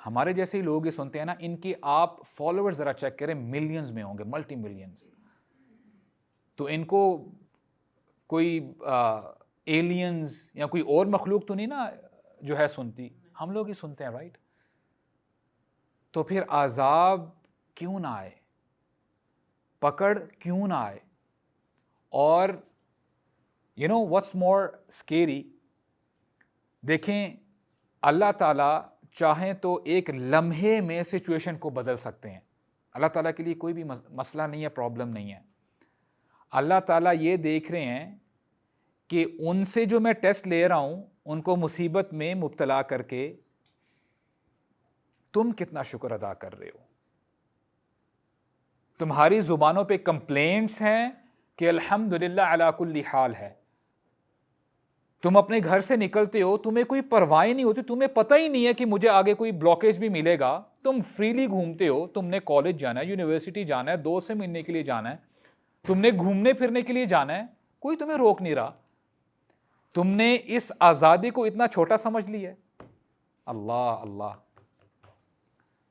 [SPEAKER 1] ہمارے جیسے ہی لوگ یہ سنتے ہیں نا، ان کی آپ فالوور ذرا چیک کریں، ملینز میں ہوں گے، ملٹی ملینز، تو ان کو کوئی ایلینز یا کوئی اور مخلوق تو نہیں نا جو ہے سنتی، ہم لوگ ہی سنتے ہیں، رائٹ؟ تو پھر عذاب کیوں نہ آئے، پکڑ کیوں نہ آئے؟ اور you know what's more scary, دیکھیں اللہ تعالیٰ چاہیں تو ایک لمحے میں سچویشن کو بدل سکتے ہیں، اللہ تعالیٰ کے لیے کوئی بھی مسئلہ نہیں ہے، پرابلم نہیں ہے۔ اللہ تعالیٰ یہ دیکھ رہے ہیں کہ ان سے جو میں ٹیسٹ لے رہا ہوں ان کو مصیبت میں مبتلا کر کے تم کتنا شکر ادا کر رہے ہو. تمہاری زبانوں پہ کمپلینٹس ہیں کہ الحمدللہ علی کل حال ہے. تم اپنے گھر سے نکلتے ہو, تمہیں کوئی پرواہ نہیں ہوتی, تمہیں پتہ ہی نہیں ہے کہ مجھے آگے کوئی بلاکیج بھی ملے گا. تم فریلی گھومتے ہو, تم نے کالج جانا ہے, یونیورسٹی جانا ہے, دوست سے ملنے کے لیے جانا ہے, تم نے گھومنے پھرنے کے لیے جانا ہے, کوئی تمہیں روک نہیں رہا. تم نے اس آزادی کو اتنا چھوٹا سمجھ لیا ہے. اللہ اللہ.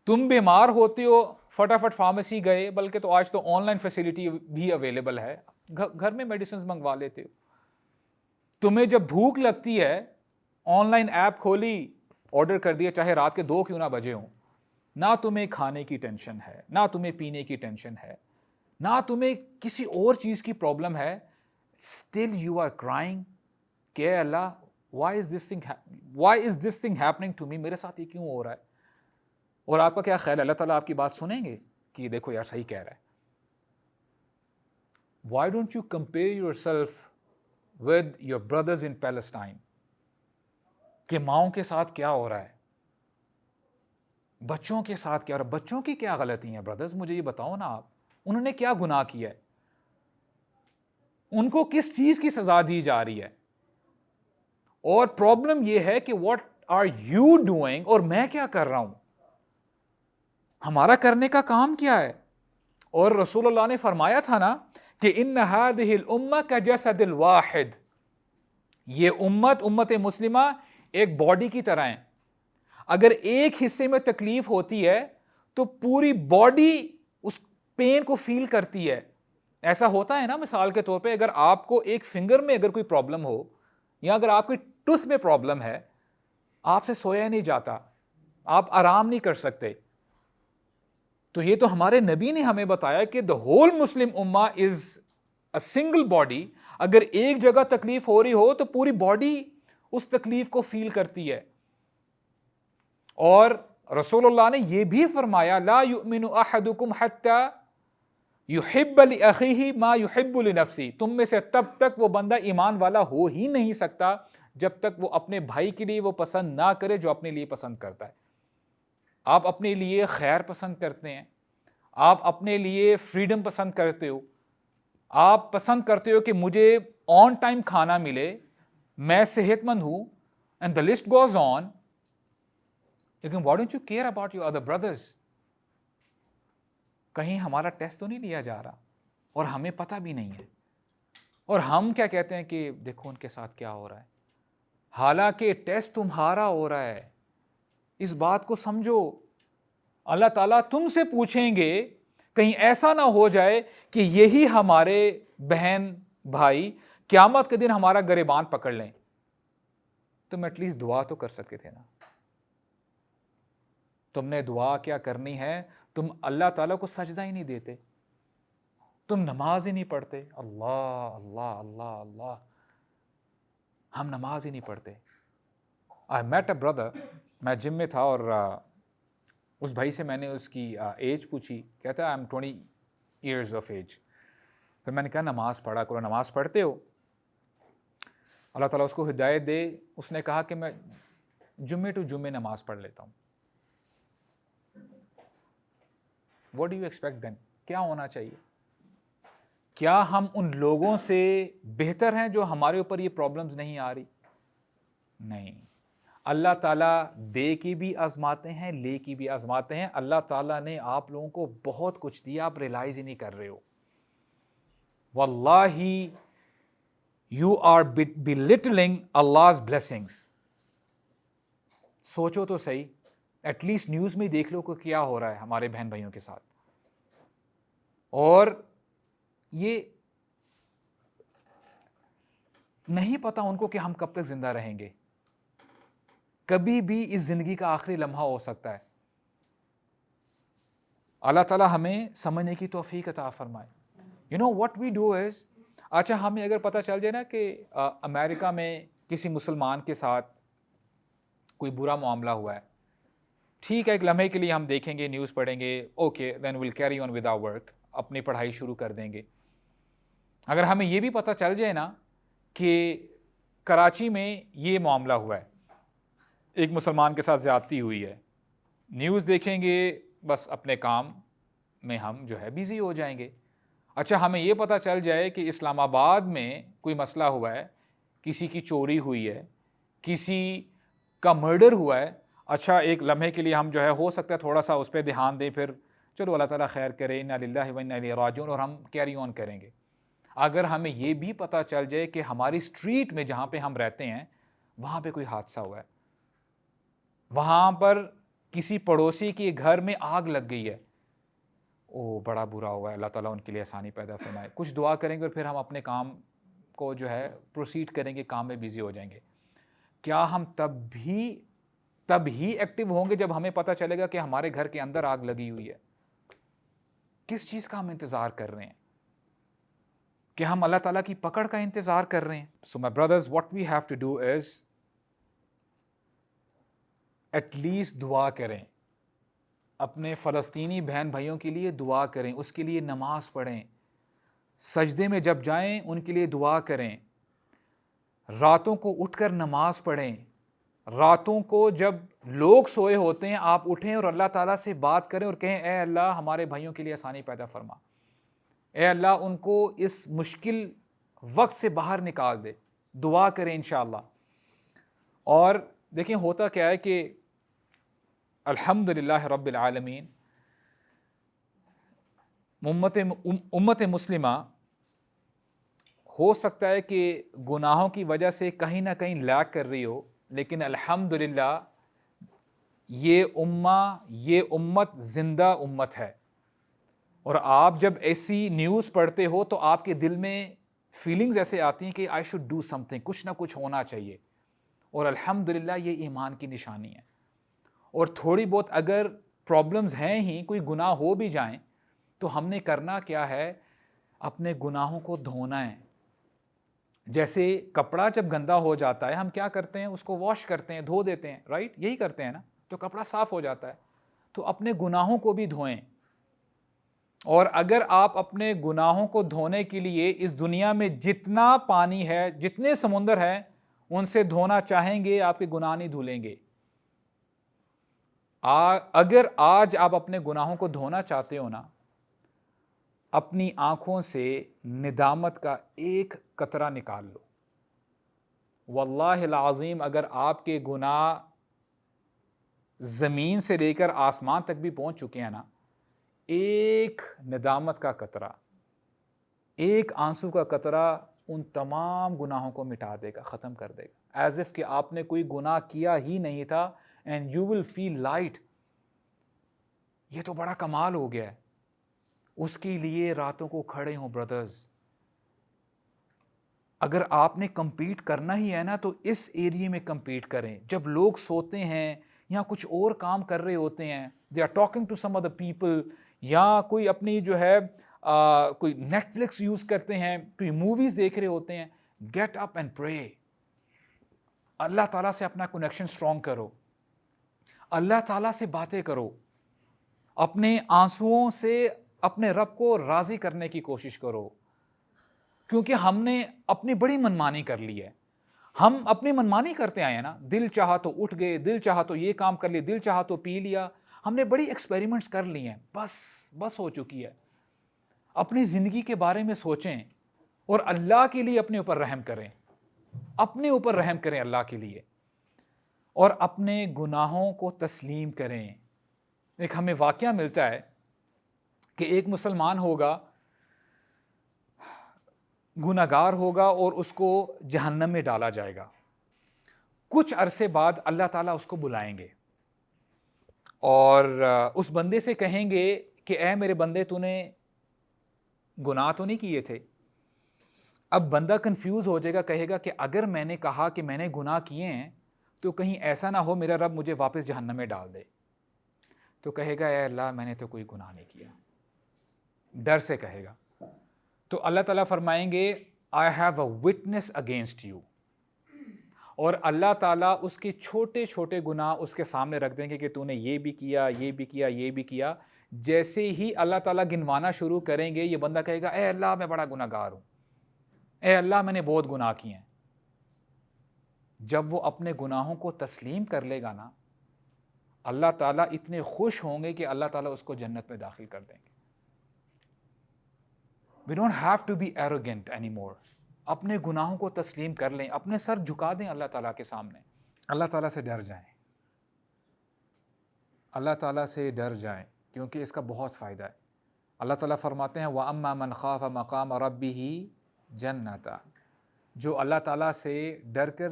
[SPEAKER 1] تم بیمار ہوتے ہو, فٹافٹ فارمیسی گئے, بلکہ تو آج تو آن لائن فیسلٹی بھی اویلیبل ہے, گھر میں میڈیسنز منگوا لیتے ہو. تمہیں جب بھوک لگتی ہے, آن لائن ایپ کھولی, آرڈر کر دیا, چاہے رات کے 2 کیوں نہ بجے ہوں. نہ تمہیں کھانے کی ٹینشن ہے, نہ تمہیں پینے کی ٹینشن ہے, نہ تمہیں کسی اور چیز کی پرابلم ہے. اسٹل یو آر کرائنگ کہ اللہ why is this thing happening to me, میرے ساتھ یہ کیوں ہو رہا ہے. اور آپ کا کیا خیال ہے, اللہ تعالیٰ آپ کی بات سنیں گے کہ دیکھو یار صحیح کہہ رہا ہے. Why don't you compare your self with your brothers in Palestine, کہ ماؤں کے ساتھ کیا ہو رہا ہے, بچوں کے ساتھ کیا ہو رہا ہے. بچوں کی کیا غلطی ہیں بردرز, مجھے یہ بتاؤ نا آپ, انہوں نے کیا گناہ کیا ہے, ان کو کس چیز کی سزا دی جا رہی ہے. اور پرابلم یہ ہے کہ واٹ آر یو ڈوئنگ, اور میں کیا کر رہا ہوں, ہمارا کرنے کا کام کیا ہے. اور رسول اللہ نے فرمایا تھا نا کہ ان هذه الامه كجسد الواحد, یہ امت مسلمہ ایک باڈی کی طرح ہے. اگر ایک حصے میں تکلیف ہوتی ہے تو پوری باڈی اس پین کو فیل کرتی ہے. ایسا ہوتا ہے نا, مثال کے طور پہ اگر آپ کو ایک فنگر میں اگر کوئی پرابلم ہو, یا اگر آپ کی ٹوتھ میں پرابلم ہے, آپ سے سویا نہیں جاتا, آپ آرام نہیں کر سکتے. تو یہ تو ہمارے نبی نے ہمیں بتایا کہ the whole Muslim Ummah is a single body. اگر ایک جگہ تکلیف ہو رہی ہو تو پوری باڈی اس تکلیف کو فیل کرتی ہے. اور رسول اللہ نے یہ بھی فرمایا لا یؤمن احدکم حتی یحب لأخیہ ما یحب لنفسہ, تم میں سے تب تک وہ بندہ ایمان والا ہو ہی نہیں سکتا جب تک وہ اپنے بھائی کے لیے وہ پسند نہ کرے جو اپنے لیے پسند کرتا ہے. آپ اپنے لیے خیر پسند کرتے ہیں, آپ اپنے لیے فریڈم پسند کرتے ہو, آپ پسند کرتے ہو کہ مجھے آن ٹائم کھانا ملے, میں صحت مند ہوں, and the list goes on. لیکن why don't you care about your other brothers? کہیں ہمارا ٹیسٹ تو نہیں لیا جا رہا اور ہمیں پتہ بھی نہیں ہے, اور ہم کیا کہتے ہیں کہ دیکھو ان کے ساتھ کیا ہو رہا ہے. حالانکہ ٹیسٹ تمہارا ہو رہا ہے, اس بات کو سمجھو. اللہ تعالیٰ تم سے پوچھیں گے, کہیں ایسا نہ ہو جائے کہ یہی ہمارے بہن بھائی قیامت کے دن ہمارا گریبان پکڑ لیں. تم ایٹ لیسٹ دعا تو کر سکتے تھے نا. تم نے دعا کیا کرنی ہے, تم اللہ تعالیٰ کو سجدہ ہی نہیں دیتے, تم نماز ہی نہیں پڑھتے. اللہ اللہ اللہ اللہ, ہم نماز ہی نہیں پڑھتے. I met a brother, میں جم میں تھا اور اس بھائی سے میں نے اس کی ایج پوچھی, کہتا ہے I'm 20 years of age. پھر میں نے کہا نماز پڑھا کرو, نماز پڑھتے ہو؟ اللہ تعالیٰ اس کو ہدایت دے. اس نے کہا کہ میں جمعے ٹو جمعے نماز پڑھ لیتا ہوں. What do you expect then? کیا ہونا چاہیے؟ کیا ہم ان لوگوں سے بہتر ہیں جو ہمارے اوپر یہ پرابلمز نہیں آ رہی؟ نہیں. اللہ تعالیٰ دے کی بھی آزماتے ہیں, لے کی بھی آزماتے ہیں. اللہ تعالیٰ نے آپ لوگوں کو بہت کچھ دیا, آپ ریلائز ہی نہیں کر رہے ہو. واللہ you are belittling Allah's blessings. سوچو تو صحیح, ایٹ لیسٹ نیوز میں دیکھ لو کہ کیا ہو رہا ہے ہمارے بہن بھائیوں کے ساتھ. اور یہ نہیں پتا ان کو کہ ہم کب تک زندہ رہیں گے. کبھی بھی اس زندگی کا آخری لمحہ ہو سکتا ہے. اللہ تعالیٰ ہمیں سمجھنے کی توفیق عطا فرمائے. You know what we do is, اچھا ہمیں اگر پتہ چل جائے نا کہ امریکہ میں کسی مسلمان کے ساتھ کوئی برا معاملہ ہوا ہے, ٹھیک ہے ایک لمحے کے لیے ہم دیکھیں گے, نیوز پڑھیں گے, okay then we'll carry on with our work, اپنی پڑھائی شروع کر دیں گے. اگر ہمیں یہ بھی پتہ چل جائے نا کہ کراچی میں یہ معاملہ ہوا ہے, ایک مسلمان کے ساتھ زیادتی ہوئی ہے, نیوز دیکھیں گے بس اپنے کام میں ہم جو ہے بیزی ہو جائیں گے. اچھا ہمیں یہ پتہ چل جائے کہ اسلام آباد میں کوئی مسئلہ ہوا ہے, کسی کی چوری ہوئی ہے, کسی کا مرڈر ہوا ہے, اچھا ایک لمحے کے لیے ہم جو ہے ہو سکتا ہے تھوڑا سا اس پہ دھیان دیں, پھر چلو اللہ تعالیٰ خیر کرے, انا للہ و انا الیہ راجعون, اور ہم کیری آن کریں گے. اگر ہمیں یہ بھی پتہ چل جائے کہ ہماری اسٹریٹ میں جہاں پہ ہم رہتے ہیں وہاں پہ کوئی حادثہ ہوا ہے, وہاں پر کسی پڑوسی کے گھر میں آگ لگ گئی ہے, او بڑا برا ہوا ہے, اللہ تعالیٰ ان کے لیے آسانی پیدا فرمائے, کچھ دعا کریں گے اور پھر ہم اپنے کام کو جو ہے پروسیڈ کریں گے, کام میں بیزی ہو جائیں گے. کیا ہم تب ہی ایکٹیو ہوں گے جب ہمیں پتہ چلے گا کہ ہمارے گھر کے اندر آگ لگی ہوئی ہے؟ کس چیز کا ہم انتظار کر رہے ہیں؟ کہ ہم اللہ تعالیٰ کی پکڑ کا انتظار کر رہے ہیں؟ So my brothers, what we have to do is at least دعا کریں, اپنے فلسطینی بہن بھائیوں کے لیے دعا کریں, اس کے لیے نماز پڑھیں, سجدے میں جب جائیں ان کے لیے دعا کریں, راتوں کو اٹھ کر نماز پڑھیں, راتوں کو جب لوگ سوئے ہوتے ہیں آپ اٹھیں اور اللہ تعالیٰ سے بات کریں اور کہیں اے اللہ ہمارے بھائیوں کے لیے آسانی پیدا فرما, اے اللہ ان کو اس مشکل وقت سے باہر نکال دے. دعا کریں انشاءاللہ. اور دیکھیں ہوتا کیا ہے کہ الحمدللہ رب العالمین, امت مسلمہ ہو سکتا ہے کہ گناہوں کی وجہ سے کہیں نہ کہیں لیک کر رہی ہو, لیکن الحمدللہ یہ امت زندہ امت ہے. اور آپ جب ایسی نیوز پڑھتے ہو تو آپ کے دل میں فیلنگز ایسے آتی ہیں کہ I should do some thing, کچھ نہ کچھ ہونا چاہیے. اور الحمدللہ یہ ایمان کی نشانی ہے. اور تھوڑی بہت اگر پرابلمز ہیں ہی, کوئی گناہ ہو بھی جائیں, تو ہم نے کرنا کیا ہے, اپنے گناہوں کو دھونا ہے. جیسے کپڑا جب گندا ہو جاتا ہے ہم کیا کرتے ہیں, اس کو واش کرتے ہیں, دھو دیتے ہیں, رائٹ, یہی کرتے ہیں نا, تو کپڑا صاف ہو جاتا ہے. تو اپنے گناہوں کو بھی دھوئیں. اور اگر آپ اپنے گناہوں کو دھونے کے لیے اس دنیا میں جتنا پانی ہے, جتنے سمندر ہیں, ان سے دھونا چاہیں گے, آپ کے گناہ نہیں دھلیں گے. اگر آج آپ اپنے گناہوں کو دھونا چاہتے ہو نا, اپنی آنکھوں سے ندامت کا ایک قطرہ نکال لو. واللہ العظیم اگر آپ کے گناہ زمین سے لے کر آسمان تک بھی پہنچ چکے ہیں نا, ایک ندامت کا قطرہ, ایک آنسو کا قطرہ ان تمام گناہوں کو مٹا دے گا, ختم کر دے گا, ایز اف کہ آپ نے کوئی گناہ کیا ہی نہیں تھا. And you will feel light. یہ تو بڑا کمال ہو گیا ہے. اس کے لیے راتوں کو کھڑے ہوں بردرز. اگر آپ نے کمپیٹ کرنا ہی ہے نا تو اس ایریے میں کمپیٹ کریں. جب لوگ سوتے ہیں یا کچھ اور کام کر رہے ہوتے ہیں, they are talking to some other people, یا کوئی اپنی جو ہے کوئی نیٹ فلکس یوز کرتے ہیں, کوئی موویز دیکھ رہے ہوتے ہیں, گیٹ اپ اینڈ پرے. اللہ تعالیٰ سے اپنا کنیکشن سٹرونگ کرو, اللہ تعالیٰ سے باتیں کرو, اپنے آنسوؤں سے اپنے رب کو راضی کرنے کی کوشش کرو. کیونکہ ہم نے اپنی بڑی منمانی کر لی ہے. ہم اپنی منمانی کرتے آئے ہیں نا, دل چاہا تو اٹھ گئے, دل چاہا تو یہ کام کر لیا, دل چاہا تو پی لیا. ہم نے بڑی ایکسپیریمنٹس کر لی ہیں, بس ہو چکی ہے. اپنی زندگی کے بارے میں سوچیں اور اللہ کے لیے اپنے اوپر رحم کریں, اپنے اوپر رحم کریں اللہ کے لیے, اور اپنے گناہوں کو تسلیم کریں. ایک ہمیں واقعہ ملتا ہے کہ ایک مسلمان ہوگا, گناہگار ہوگا اور اس کو جہنم میں ڈالا جائے گا. کچھ عرصے بعد اللہ تعالیٰ اس کو بلائیں گے اور اس بندے سے کہیں گے کہ اے میرے بندے, تو نے گناہ تو نہیں کیے تھے. اب بندہ کنفیوز ہو جائے گا, کہے گا کہ اگر میں نے کہا کہ میں نے گناہ کیے ہیں تو کہیں ایسا نہ ہو میرا رب مجھے واپس جہنم میں ڈال دے. تو کہے گا اے اللہ میں نے تو کوئی گناہ نہیں کیا, ڈر سے کہے گا. تو اللہ تعالیٰ فرمائیں گے I have a witness against you. اور اللہ تعالیٰ اس کے چھوٹے چھوٹے گناہ اس کے سامنے رکھ دیں گے کہ تو نے یہ بھی کیا, یہ بھی کیا, یہ بھی کیا. جیسے ہی اللہ تعالیٰ گنوانا شروع کریں گے, یہ بندہ کہے گا اے اللہ میں بڑا گناہ گار ہوں, اے اللہ میں نے بہت گناہ کیے ہیں. جب وہ اپنے گناہوں کو تسلیم کر لے گا نا، اللہ تعالیٰ اتنے خوش ہوں گے کہ اللہ تعالیٰ اس کو جنت میں داخل کر دیں گے. We don't have to be arrogant anymore. اپنے گناہوں کو تسلیم کر لیں، اپنے سر جھکا دیں اللہ تعالیٰ کے سامنے. اللہ تعالیٰ سے ڈر جائیں، اللہ تعالیٰ سے ڈر جائیں، کیونکہ اس کا بہت فائدہ ہے. اللہ تعالیٰ فرماتے ہیں وَأَمَّا مَنْ خَافَ مَقَامَ رَبِّهِ جَنَّتَانِ. جو اللہ تعالیٰ سے ڈر کر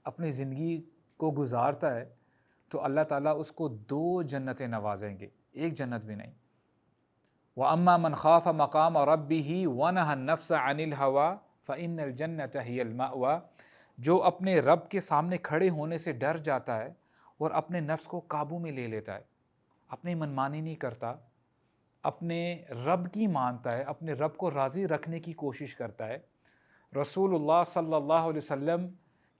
[SPEAKER 1] اپنی زندگی کو گزارتا ہے تو اللہ تعالیٰ اس کو 2 جنتیں نوازیں گے، ایک جنت بھی نہیں. وَأَمَّا مَنْ خَافَ مَقَامَ رَبِّهِ وَنَهَى النَّفْسَ عَنِ الْهَوَىٰ فَإِنَّ الْجَنَّةَ هِيَ الْمَأْوَىٰ. جو اپنے رب کے سامنے کھڑے ہونے سے ڈر جاتا ہے اور اپنے نفس کو قابو میں لے لیتا ہے، اپنی منمانی نہیں کرتا، اپنے رب کی مانتا ہے، اپنے رب کو راضی رکھنے کی کوشش کرتا ہے، رسول اللہ صلی اللہ علیہ وسلم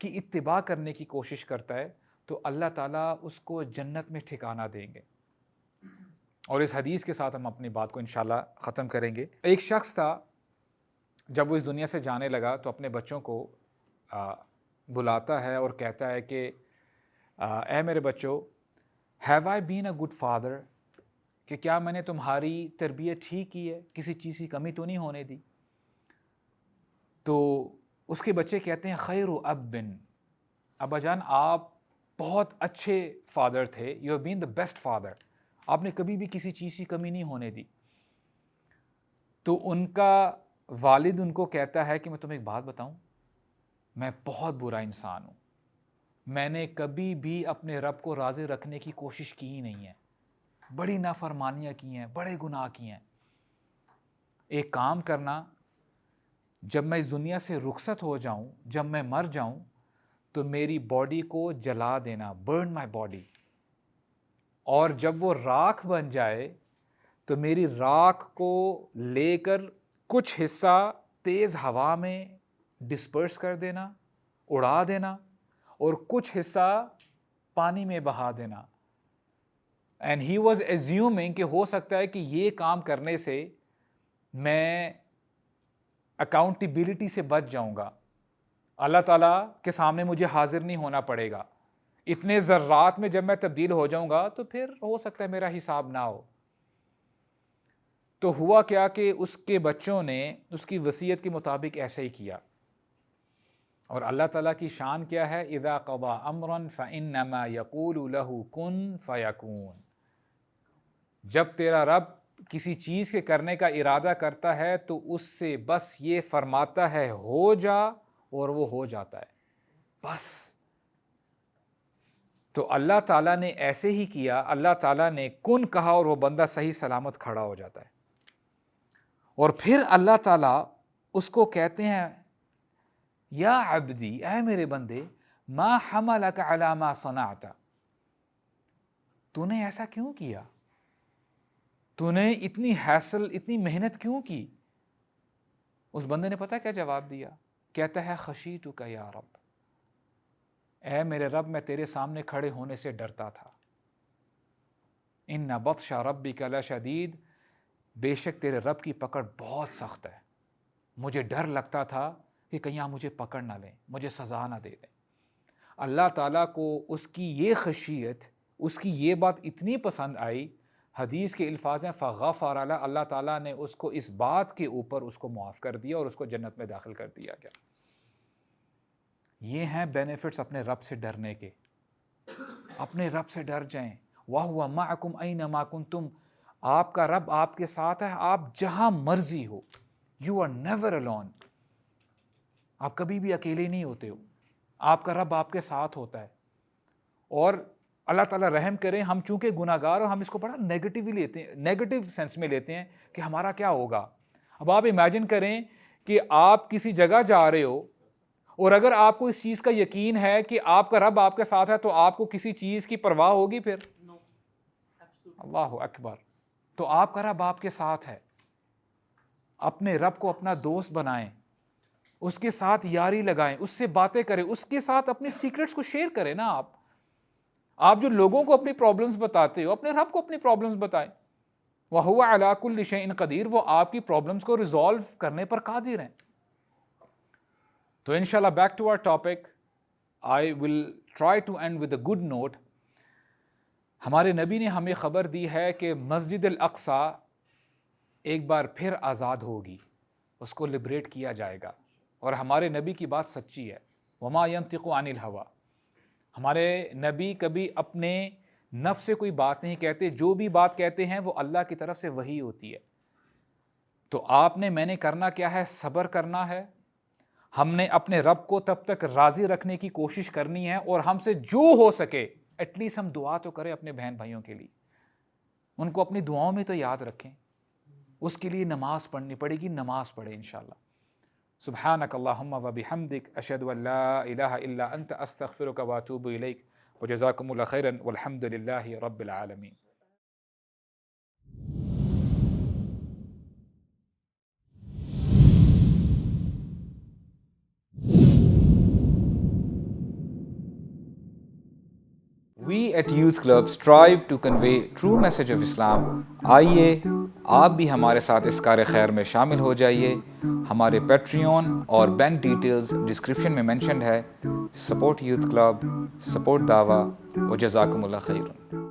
[SPEAKER 1] کی اتباع کرنے کی کوشش کرتا ہے، تو اللہ تعالیٰ اس کو جنت میں ٹھکانہ دیں گے. اور اس حدیث کے ساتھ ہم اپنی بات کو انشاءاللہ ختم کریں گے. ایک شخص تھا، جب وہ اس دنیا سے جانے لگا تو اپنے بچوں کو بلاتا ہے اور کہتا ہے کہ اے میرے بچوں، have I been a good father, کہ کیا میں نے تمہاری تربیت ٹھیک کی ہے، کسی چیز کی کمی تو نہیں ہونے دی. تو اس کے بچے کہتے ہیں خیر اب بن، ابا جان آپ بہت اچھے فادر تھے، you have been the best father, آپ نے کبھی بھی کسی چیز کی کمی نہیں ہونے دی. تو ان کا والد ان کو کہتا ہے کہ میں تمہیں ایک بات بتاؤں، میں بہت برا انسان ہوں، میں نے کبھی بھی اپنے رب کو راضی رکھنے کی کوشش کی ہی نہیں ہے، بڑی نافرمانیاں کی ہیں، بڑے گناہ کی ہیں. ایک کام کرنا، جب میں اس دنیا سے رخصت ہو جاؤں، جب میں مر جاؤں تو میری باڈی کو جلا دینا، برن مائی باڈی، اور جب وہ راکھ بن جائے تو میری راکھ کو لے کر کچھ حصہ تیز ہوا میں ڈسپرس کر دینا، اڑا دینا، اور کچھ حصہ پانی میں بہا دینا. اینڈ ہی واز ایزیومنگ کہ ہو سکتا ہے کہ یہ کام کرنے سے میں اکاؤنٹیبلٹی سے بچ جاؤں گا، اللہ تعالیٰ کے سامنے مجھے حاضر نہیں ہونا پڑے گا، اتنے ذرات میں جب میں تبدیل ہو جاؤں گا تو پھر ہو سکتا ہے میرا حساب نہ ہو. تو ہوا کیا کہ اس کے بچوں نے اس کی وصیت کے مطابق ایسے ہی کیا. اور اللہ تعالیٰ کی شان کیا ہے، اذا قضى امرا فانما يقول له کن فیکون. جب تیرا رب کسی چیز کے کرنے کا ارادہ کرتا ہے تو اس سے بس یہ فرماتا ہے ہو جا، اور وہ ہو جاتا ہے بس. تو اللہ تعالیٰ نے ایسے ہی کیا، اللہ تعالیٰ نے کن کہا اور وہ بندہ صحیح سلامت کھڑا ہو جاتا ہے. اور پھر اللہ تعالیٰ اس کو کہتے ہیں یا عبدی، اے میرے بندے، ما حملک علی ما صنعت، تو نے ایسا کیوں کیا، تو نے اتنی ہیسل، اتنی محنت کیوں کی. اس بندے نے پتہ کیا جواب دیا، کہتا ہے خشیتک یا رب، اے میرے رب میں تیرے سامنے کھڑے ہونے سے ڈرتا تھا. ان بطش ربک لشدید، بے شک تیرے رب کی پکڑ بہت سخت ہے، مجھے ڈر لگتا تھا کہ کہیں آپ مجھے پکڑ نہ لیں، مجھے سزا نہ دے دیں. اللہ تعالیٰ کو اس کی یہ خشیت، اس کی یہ بات اتنی پسند آئی، حدیث کے الفاظ ہیں فغفر لہ، اللہ تعالیٰ نے اس کو اس بات کے اوپر اس کو معاف کر دیا اور اس کو جنت میں داخل کر دیا گیا. یہ ہیں بینیفٹس اپنے رب سے ڈرنے کے. اپنے رب سے ڈر جائیں. وَهُوَ مَعَكُمْ أَيْنَمَا كُنْتُمْ، آپ کا رب آپ کے ساتھ ہے، آپ جہاں مرضی ہو. You are never alone. آپ کبھی بھی اکیلے نہیں ہوتے ہو، آپ کا رب آپ کے ساتھ ہوتا ہے. اور اللہ تعالیٰ رحم کرے، ہم چونکہ گناہ گار اور ہم اس کو بڑا نیگیٹیولی لیتے ہیں، نیگیٹو سینس میں لیتے ہیں کہ ہمارا کیا ہوگا. اب آپ امیجن کریں کہ آپ کسی جگہ جا رہے ہو اور اگر آپ کو اس چیز کا یقین ہے کہ آپ کا رب آپ کے ساتھ ہے تو آپ کو کسی چیز کی پرواہ ہوگی پھر؟ اللہ اکبر. تو آپ کا رب آپ کے ساتھ ہے. اپنے رب کو اپنا دوست بنائیں، اس کے ساتھ یاری لگائیں، اس سے باتیں کریں، اس کے ساتھ اپنی سیکرٹس کو شیئر کریں نا. آپ جو لوگوں کو اپنی پرابلمز بتاتے ہو، اپنے رب کو اپنی پرابلمز بتائیں. وَهُوَ عَلَىٰ كُلِّ شَيْءٍ قَدِيرٌ، وہ آپ کی پرابلمز کو ریزالو کرنے پر قادر ہیں. تو انشاءاللہ back to our topic, I will try to end with a good note. ہمارے نبی نے ہمیں خبر دی ہے کہ مسجد الاقصی ایک بار پھر آزاد ہوگی، اس کو لبریٹ کیا جائے گا، اور ہمارے نبی کی بات سچی ہے. وما ينطق عن الهوى، ہمارے نبی کبھی اپنے نفس سے کوئی بات نہیں کہتے، جو بھی بات کہتے ہیں وہ اللہ کی طرف سے وحی ہوتی ہے. تو آپ نے میں نے کرنا کیا ہے؟ صبر کرنا ہے. ہم نے اپنے رب کو تب تک راضی رکھنے کی کوشش کرنی ہے، اور ہم سے جو ہو سکے ایٹ لیسٹ ہم دعا تو کریں اپنے بہن بھائیوں کے لیے، ان کو اپنی دعاؤں میں تو یاد رکھیں. اس کے لیے نماز پڑھنی پڑے گی، نماز پڑھیں انشاءاللہ. سبحانک اللہم و بحمدک، اشہد ان لا الہ الا انت، استغفرک و اتوب الیک، وجزاکم اللہ خیرا والحمد للہ رب العالمین. We at Youth Club strive to convey true message of Islam. آئیے آپ بھی ہمارے ساتھ اس کار خیر میں شامل ہو جائیے. ہمارے پیٹریون اور بینک ڈیٹیلز ڈسکرپشن میں مینشنڈ ہے. سپورٹ یوتھ کلب، سپورٹ دعویٰ، وجزاکم اللہ خیر.